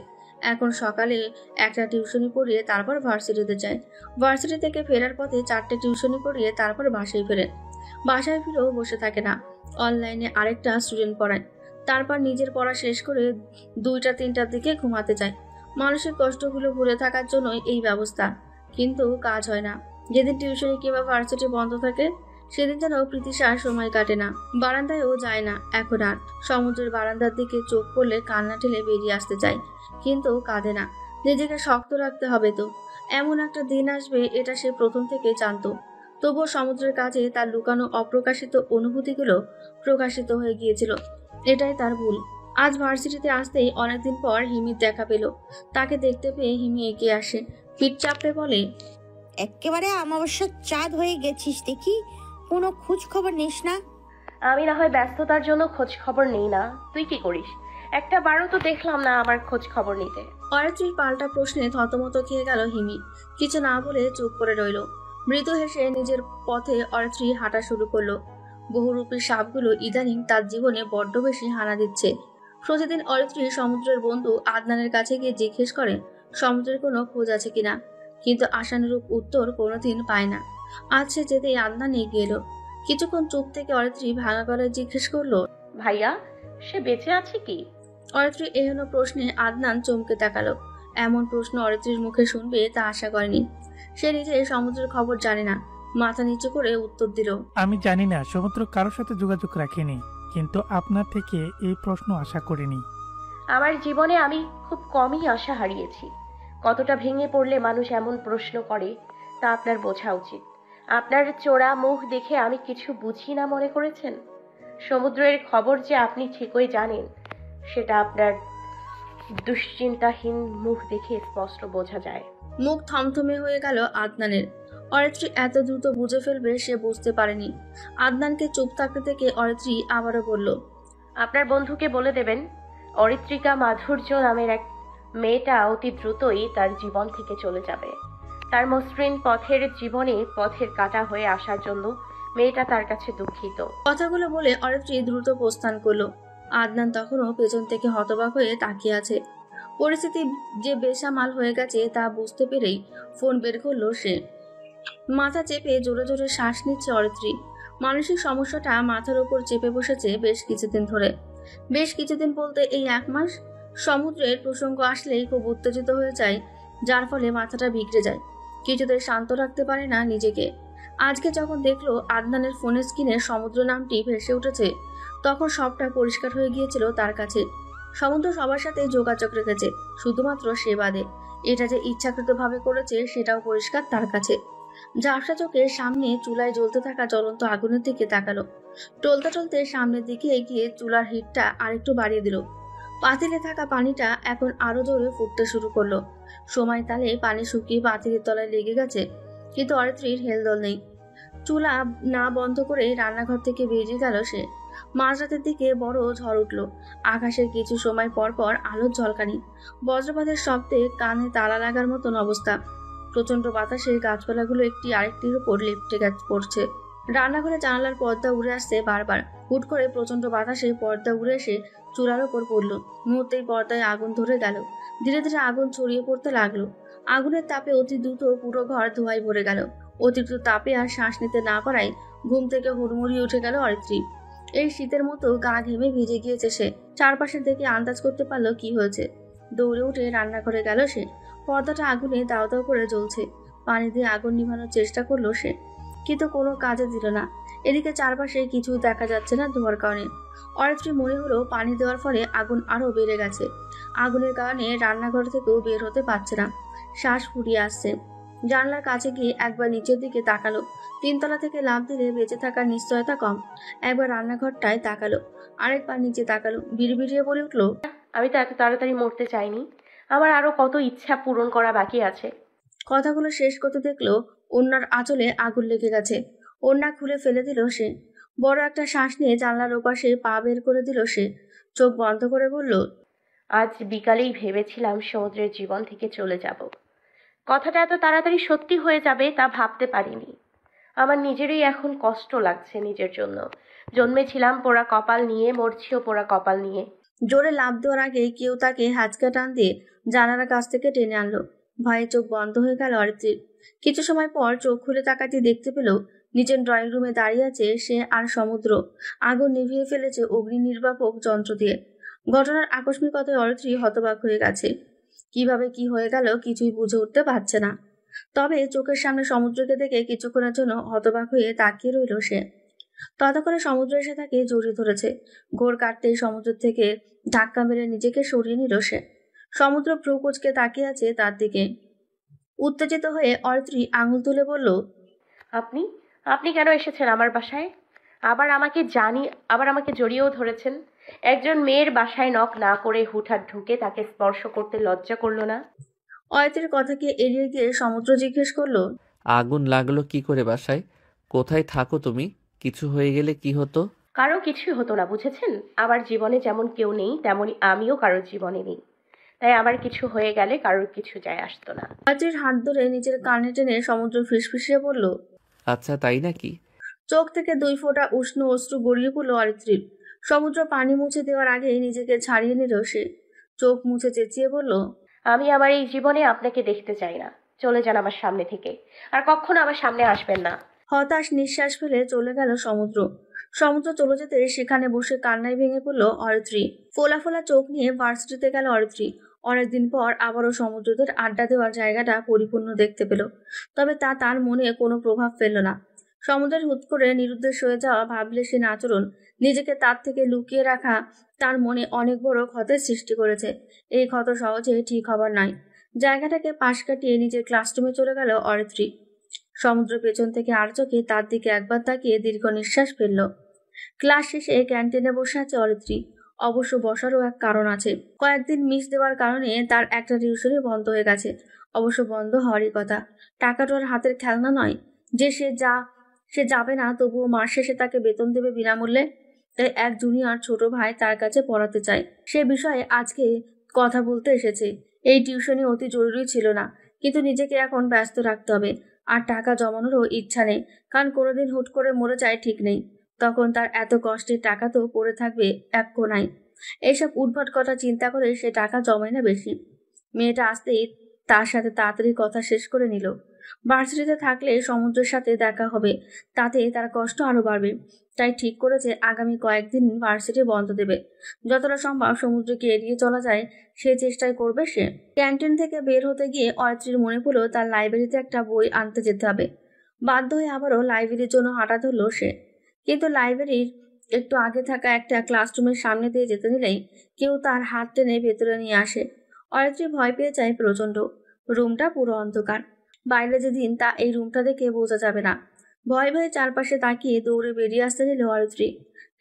এখন সকালে একটা টিউশনি পড়িয়ে তারপর ভার্সিটিতে যায়। ভার্সিটি থেকে ফেরার পথে 4টে টিউশনি পড়িয়ে তারপর বাসায় ফেরে। বাসায় ফিরেও বসে থাকে না, অনলাইনে আরেকটা স্টুডেন্ট পড়ায়। তারপর নিজের পড়া শেষ করে 2টা-3টার দিকে ঘুমাতে যায়। মানসিক কষ্টগুলো ভুলে থাকার জন্যই এই ব্যবস্থা, কিন্তু কাজ হয় না। যেদিন টিউশনি কিংবা ভার্সিটি বন্ধ থাকে সেদিন যেন প্রীতিশার সময় কাটে না। বারান্দায়ও যায় না এখন আর। সমুদ্রের বারান্দার দিকে চোখ পড়লে কান্না ঠেলে বেরিয়ে আসতে চায়, কিন্তু কাঁদে না। নিজেকে শক্ত রাখতে হবে তো। এমন একটা দিন আসবে এটা সে প্রথম থেকে জানতো। তবুও সমুদ্রের কাছে তার লুকানো অপ্রকাশিত অনুভূতিগুলো প্রকাশিত হয়ে গিয়েছিল। এটাই তার ভুল। আজ ভার্সিটিতে আসতেই অনেকদিন পর হিমির দেখা পেল। তাকে দেখতে পেয়ে হিমি এগিয়ে আসে, পিঠ চাপড়ে বলে, একেবারে অমাবস্যার চাঁদ হয়ে গেছিস দেখি, কোনো খোঁজ খবর নিস না। আমি না হয় ব্যস্ততার জন্য খোঁজ খবর নেই না, তুই কি করিস? একটা বারও তো দেখলাম না আমার খোঁজ খবর নিতে। অরিত্রীর পাল্টা প্রশ্নে থতমত খেয়ে গেল হিমি। কিছু না বলে চুপ করে রইল। মৃদু হেসে নিজের পথে অরিত্রী হাঁটা শুরু করলো। বহুরূপী সাপগুলো ইদানিং তার জীবনে বড্ড বেশি হানা দিচ্ছে। প্রতিদিন অরিত্রী সমুদ্রের বন্ধু আদনানের কাছে গিয়ে জিজ্ঞেস করে সমুদ্রের কোনো খোঁজ আছে কিনা, কিন্তু আশানুরূপ উত্তর কোনোদিন পায় না। আজ সে যেতেই আদনান এগিয়ে এলো। কিছুক্ষণ চুপ থেকে অরিত্রী ভাঙা গলায় জিজ্ঞেস করলো, ভাইয়া সে বেঁচে আছে কি? অরিত্রী এহেন প্রশ্নে আদনান চমকে তাকালো। এমন প্রশ্ন অরিত্রীর মুখে শুনবে তা আশা করেনি। সে নিজে সমুদ্রের খবর জানে না। মাথা নিচু করে উত্তর দিল, আমি জানি না, সমুদ্র কারোর সাথে যোগাযোগ রাখেনি, কিন্তু আপনার থেকে এই প্রশ্ন আশা করিনি। আমার জীবনে আমি খুব কমই আশা হারিয়েছি। কতটা ভেঙে পড়লে মানুষ এমন প্রশ্ন করে তা আপনার বোঝা উচিত। আপনার চোরা মুখ দেখে আমি কিছু বুঝি না মনে করেছেন? সমুদ্রের খবর যে আপনি ঠিকই জানেন সেটা আপনার দুশ্চিন্তাহীন মুখ দেখে স্পষ্ট বোঝা যায়। মুখ থমথমে হয়ে গেল আদনানের। অরিত্রী এত দ্রুত বুঝে ফেলবে সে বুঝতে পারেনি। আদনানকে চুপ থাকতে থেকে অরিত্রী আবারও বলল, আপনার বন্ধুকে বলে দেবেন অরিত্রিকা মাধুর্য নামের এক মেয়েটা অতি দ্রুতই তার জীবন থেকে চলে যাবে। তার মসৃণ পথের জীবনে পথের কাঁটা হয়ে আসার জন্য মেয়েটা তার কাছে দুঃখিত। কথাগুলো বলে অরিত্রী দ্রুত প্রস্থান করলো। আদনান তখনও পেছন থেকে হতবাক হয়ে তাকিয়ে আছে। পরিস্থিতি যে বেসামাল হয়ে গেছে তা বুঝতে পেরেই ফোন বের করলো সে। মাথা চেপে জোরে জোরে শ্বাস নিচ্ছে অরিত্রী। মানসিক সমস্যাটা মাথার উপর চেপে বসেছে বেশ কিছুদিন ধরে। বেশ কিছুদিন বলতে এই 1 মাস। সমুদ্রের প্রসঙ্গ আসলেই খুব উত্তেজিত হয়ে যায়, যার ফলে মাথাটা বিগড়ে যায়। কিছুতে শান্ত রাখতে পারে না নিজেকে। আজকে যখন দেখলো আদনানের ফোনের স্ক্রিনে সমুদ্র নামটি ভেসে উঠেছে, তখন সবটা পরিষ্কার হয়ে গিয়েছিল তার কাছে। সমুদ্র সবার সাথে যোগাযোগ রেখেছে, শুধুমাত্র সে বাদে। এটা যে ইচ্ছাকৃতভাবে করেছে সেটাও পরিষ্কার তার কাছে। ঝাপসা চোখের সামনে চুলায় জ্বলতে থাকা জ্বলন্ত আগুনের দিকে তাকালো। টলতে টলতে সামনের দিকে এগিয়ে চুলার হিটটা আরেকটু বাড়িয়ে দিল। পাতিলে থাকা পানিটা এখন আরো জোরে ফুটতে শুরু করলো। সময় তালে পানি শুকিয়ে পাতিলের তলায় লেগে গেছে, কিন্তু অরিত্রীর হেলদোল নেই। চুলা না বন্ধ করে রান্নাঘর থেকে বেরিয়ে গেল সে। মাঝরাতের দিকে বড় ঝড় উঠল। আকাশের কিছু সময় পর পর আলোর ঝলকানি, বজ্রপাতের শব্দে কানে তালা লাগার মতন অবস্থা। প্রচন্ড বাতাসে গাছপালাগুলো একটি আরেকটির উপর লেপ্টে পড়ছে। রান্নাঘরে জানালার পর্দা উড়ে আসছে বারবার। হুট করে প্রচন্ড বাতাসে পর্দা উড়ে এসে চুলার ওপর পড়লো। মুহূর্তেই পর্দায় আগুন ধরে গেল। ধীরে ধীরে আগুন ছড়িয়ে পড়তে লাগলো। আগুনের তাপে অতি দ্রুত পুরো ঘর ধোঁয়ায় ভরে গেল। অতিরিক্ত তাপে আর শ্বাস নিতে না পারায় ঘুম থেকে হুড়মুড়িয়ে উঠে গেল অরিত্রী। এই শীতের মতো গা ঘেমে ভিজে গিয়েছে সে। চারপাশে দেখে আন্দাজ করতে পারলো কি হয়েছে। দৌড়ে উঠে রান্নাঘরে গেল সে। পর্দাটা আগুনে দাও দাও করে জ্বলছে। পানি দিয়ে আগুন নিভানোর চেষ্টা করলো সে, কিন্তু কোনো কাজে দিল না। এদিকে চারপাশে কিছুই দেখা যাচ্ছে না ধোঁয়ার কারণে। অরিত্রী মনে হলো পানি দেওয়ার ফলে আগুন আরো বেড়ে গেছে। আগুনের কারণে রান্নাঘর থেকেও বের হতে পারছে না, শ্বাস ফুরিয়ে আসছে। জানলার কাছে গিয়ে একবার নিচের দিকে তাকালো। তিনতলা থেকে লাফ দিলে বেঁচে থাকার নিশ্চয়তা কম। একবার রান্নাঘরটায় তাকালো, আরেকবার নিচে তাকালো। বিড়বিড়িয়ে বলে উঠলো, আমি তো এত তাড়াতাড়ি মরতে চাইনি। আমার আরো কত ইচ্ছা পূরণ করা বাকি আছে। কথাগুলো শেষ করতে দেখলো ওড়নার আঁচলে আগুন লেগে গেছে। ওড়না খুলে ফেলে দিল সে। বড় একটা শ্বাস নিয়ে জানলার ওপাশে পা বের করে দিল সে। চোখ বন্ধ করে বলল, আজ বিকালেই ভেবেছিলাম সমুদ্রের জীবন থেকে চলে যাব। কথাটা এত তাড়াতাড়ি সত্যি হয়ে যাবে তা ভাবতে পারিনি। আমার নিজেরই এখন কষ্ট লাগছে নিজের জন্য। জন্মেছিলাম পোড়া কপাল নিয়ে, মরছিও পোড়া কপাল নিয়ে। জোরে লাফ দেওয়ার আগে কেউ তাকে হাঁচকা টান দিয়ে জানালার কাছ থেকে টেনে আনলো। ভয়ে চোখ বন্ধ হয়ে গেল অরিত্রীর। কিছু সময় পর চোখ খুলে তাকাতে দেখতে পেল নিজের ড্রয়িং রুমে দাঁড়িয়ে আছে সে আর সমুদ্র। আগুন নিভিয়ে ফেলেছে অগ্নি নির্বাপক যন্ত্র দিয়ে। ঘটনার আকস্মিকতায় অরিত্রী হতবাক হয়ে গেছে। কিভাবে কি হয়ে গেল কিছুই বুঝে উঠতে পারছে না। তবে চোখের সামনে সমুদ্রকে দেখে কিছুক্ষণের জন্য হতবাক হয়ে তাকিয়ে রইল সে। ততক্ষণে সমুদ্র এসে তাকে জড়িয়ে ধরেছে। ঘোর কাটতেই সমুদ্র থেকে ধাক্কা মেরে নিজেকে সরিয়ে নিল সে। সমুদ্র ভ্রু কুঁচকে তাকিয়ে আছে তার দিকে। উত্তেজিত হয়ে অরিত্রী আঙুল তুলে বলল, আপনি আপনি কেন এসেছেন আমার বাসায়? আবার আমাকে জড়িয়েও ধরেছেন। একজন মেয়ের বাসায় নক না করে হুটহাট ঢুকে তাকে স্পর্শ করতে লজ্জা করলো না? অরিত্রীর কথাকে এড়িয়ে গিয়ে সমুদ্র জিজ্ঞেস করলো, আগুন লাগলো কি করে বাসায়? কোথায় থাকো তুমি? কিছু হয়ে গেলে কি হতো? কারো কিছুই হতো না, বুঝেছেন? আমার জীবনে যেমন কেউ নেই তেমনি আমিও কারোর জীবনে নেই। তাই আমার কিছু হয়ে গেলে কারোর কিছু যায় আসতো না। অরিত্রীর হাত ধরে নিজের কানে টেনে সমুদ্র ফিসফিসিয়ে বলল, আচ্ছা তাই নাকি? চোখ থেকে 2 ফোঁটা উষ্ণ অশ্রু গড়িয়ে পড়ল অরিত্রীর। সমুদ্র পানি মুছে দেওয়ার আগে নিজেকে ছাড়িয়ে নিল সে। চোখ মুছে চেঁচিয়ে বলল, আমি আমার এই জীবনে আপনাকে দেখতে চাই না। চলে যান আমার সামনে থেকে, আর কখনো আমার সামনে আসবেন না। হতাশ নিঃশ্বাস ফেলে চলে গেল সমুদ্র। সমুদ্র চলে যেতে সেখানে বসে কান্নায় ভেঙে পড়ল অরিত্রী। ফোলা ফোলা চোখ নিয়ে ভার্সিটিতে গেল অরিত্রী। অনেকদিন পর আবারও সমুদ্রদের আড্ডা দেওয়ার জায়গাটা পরিপূর্ণ দেখতে পেল। তবে তা তার মনে কোনো প্রভাব ফেলল না। সমুদ্রের হুট করে নিরুদ্দেশ হয়ে যাওয়া ভাবলেশীন আচরণ, নিজেকে তার থেকে লুকিয়ে রাখা তার মনে অনেক বড় ক্ষতের সৃষ্টি করেছে। এই ক্ষত সহজে ঠিক হবার নয়। জায়গাটাকে পাশ কাটিয়ে নিজের ক্লাসরুমে চলে গেল অরিত্রী। সমুদ্র পেছন থেকে আর চোখে তার দিকে একবার তাকিয়ে দীর্ঘ নিঃশ্বাস ফেলল। ক্লাস শেষে ক্যান্টিনে বসে আছে অরিত্রী। অবশ্য বসারও এক কারণ আছে। কয়েকদিন মিস দেওয়ার কারণে তার একটা টিউশনই বন্ধ হয়ে গেছে। অবশ্য বন্ধ হওয়ারই কথা। টাকাটা ওর হাতের খেলনা নয় যে সে যাবে না, তবুও মাস শেষে তাকে বেতন দেবে বিনামূল্যে। তাই এক জুনিয়র ছোট ভাই তার কাছে পড়াতে চায়। সে বিষয়ে আজকে কথা বলতে এসেছে। এই টিউশনি অতি জরুরি ছিল না, কিন্তু নিজেকে এখন ব্যস্ত রাখতে হবে। আর টাকা জমানোরও ইচ্ছা নেই, কারণ কোনোদিন হুট করে মরে যায় ঠিক নেই। তখন তার এত কষ্টের টাকা তো পড়ে থাকবে এক কোনায়। এইসব উদ্ভট কথা চিন্তা করে সে টাকা জমায় না বেশি। মেয়েটা আসতেই তার সাথে তাড়াতাড়ি কথা শেষ করে নিল। ভার্সিটিতে থাকলে সমুদ্রের সাথে দেখা হবে, তাতে তার কষ্ট আরো বাড়বে। তাই ঠিক করেছে আগামী কয়েকদিন ভার্সিটি বন্ধ দেবে। যতটা সম্ভব সমুদ্রকে এড়িয়ে চলা যায় সেই চেষ্টাই করবে সে। ক্যান্টিন থেকে বের হতে গিয়ে অরিত্রীর মনে পড়লো তার লাইব্রেরিতে একটা বই আনতে যেতে হবে। বাধ্য হয়ে আবারও লাইব্রেরির জন্য হাঁটা ধরল সে। কিন্তু লাইব্রেরির একটু আগে থাকা একটা ক্লাসরুমের সামনে দিয়ে যেতে নিলেই কেউ তার হাত টেনে ভেতরে নিয়ে আসে। অরিত্রী ভয় পেয়ে যায় প্রচন্ড। রুমটা পুরো অন্ধকার। বাইরে যেদিন তা এই রুমটা দেখে বোঝা যাবে না। ভয়ে ভয়ে চারপাশে তাকিয়ে দৌড়ে বেরিয়ে আসতে নিল অরিত্রী।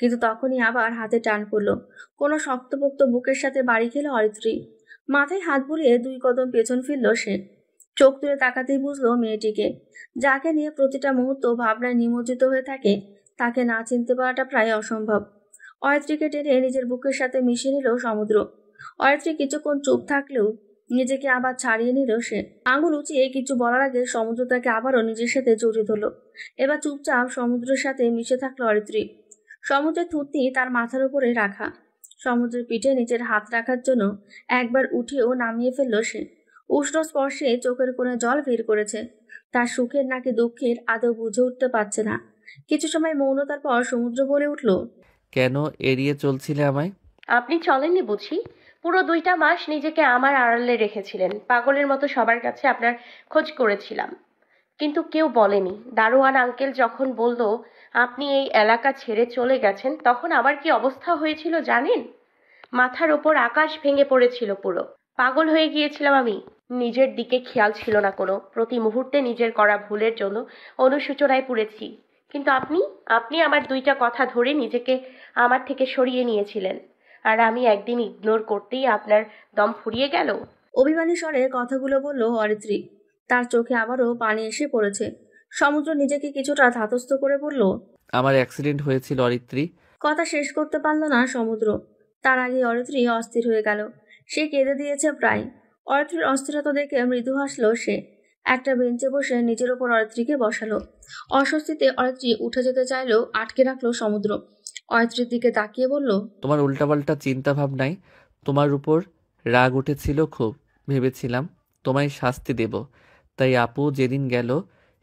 কিন্তু তখনই আবার হাতে টান পড়লো। কোনো শক্তপোক্ত বুকের সাথে বাড়ি খেল অরিত্রী। মাথায় হাত বুলিয়ে 2 কদম পেছন ফিরল সে। চোখ তুলে তাকাতেই বুঝলো মেয়েটিকে। যাকে নিয়ে প্রতিটা মুহূর্ত ভাবনায় নিমজ্জিত হয়ে থাকে, তাকে না চিনতে পারাটা প্রায় অসম্ভব। অরিত্রীকে টেনে নিজের বুকের সাথে মিশিয়ে নিল সমুদ্র। অরিত্রী কিছুক্ষণ চুপ থাকলেও নিজেকে আবার ছাড়িয়ে নিল সে। আঙুল উঁচিয়ে কিছু বলার আগে সমুদ্র তাকে আবারও নিজের সাথে জড়িয়ে ধরল। এবার চুপচাপ সমুদ্রের সাথে মিশে থাকলো অরিত্রী। সমুদ্রের থুতনি তার মাথার উপরে রাখা। সমুদ্রের পিঠে নিজের হাত রাখার জন্য একবার উঠিয়েও নামিয়ে ফেলল সে। উষ্ণ স্পর্শে চোখের কোণে জল ভিড় করেছে। তার সুখের নাকি দুঃখের আদৌ বুঝে উঠতে পারছে না। কিছু সময় মৌনতার পর সমুদ্র বলে উঠল, কেন এড়িয়ে চলছিলে আমায়? আপনি চলেননি বুঝি? পুরো 2টা মাস নিজেকে আমার আড়ালে রেখেছিলেন। পাগলের মতো সবার কাছে আপনার খোঁজ করেছিলাম, কিন্তু কেউ বলেনি। দারোয়ান আঙ্কেল যখন বলল আপনি এই এলাকা ছেড়ে চলে গেছেন, তখন আমার কি অবস্থা হয়েছিল জানেন? মাথার ওপর আকাশ ভেঙে পড়েছিল পুরো। পাগল হয়ে গিয়েছিলাম আমি। নিজের দিকে খেয়াল ছিল না কোনো। প্রতি মুহূর্তে নিজের করা ভুলের জন্য অনুশোচনায় পুড়েছি। কিন্তু আপনি আমার 2টা কথা ধরে নিজেকে আমার থেকে সরিয়ে নিয়েছিলেন, আর আমি একদিন ইগনোর করতেই আপনার দম ফুরিয়ে গেল। অভিমানী স্বরে কথাগুলো বলল অরিত্রী। তার চোখে আবারও পানি এসে পড়েছে। সমুদ্র নিজেকে কিছুটা ধাতস্থ করে বলল, আমার অ্যাক্সিডেন্ট হয়েছিল অরিত্রী। কথা শেষ করতে পারল না সমুদ্র। তার আগে অরিত্রী অস্থির হয়ে গেল। সে কেঁদে দিয়েছে প্রায়। অরিত্রীর অস্থিরতা দেখে মৃদু হাসল সে। একটা বেঞ্চে বসে নিজের ওপর অরিত্রীকে বসালো। অস্বস্তিতে অরিত্রী উঠে যেতে চাইলেও আটকে রাখলো সমুদ্র। অরিত্রীর দিকে তাকিয়ে বলল, তোমার উল্টাপাল্টা চিন্তা ভাবনায় তোমার উপর রাগ উঠেছিল খুব। ভেবেছিলাম তোমায় শাস্তি দেব, তাই আপু যেদিন গেল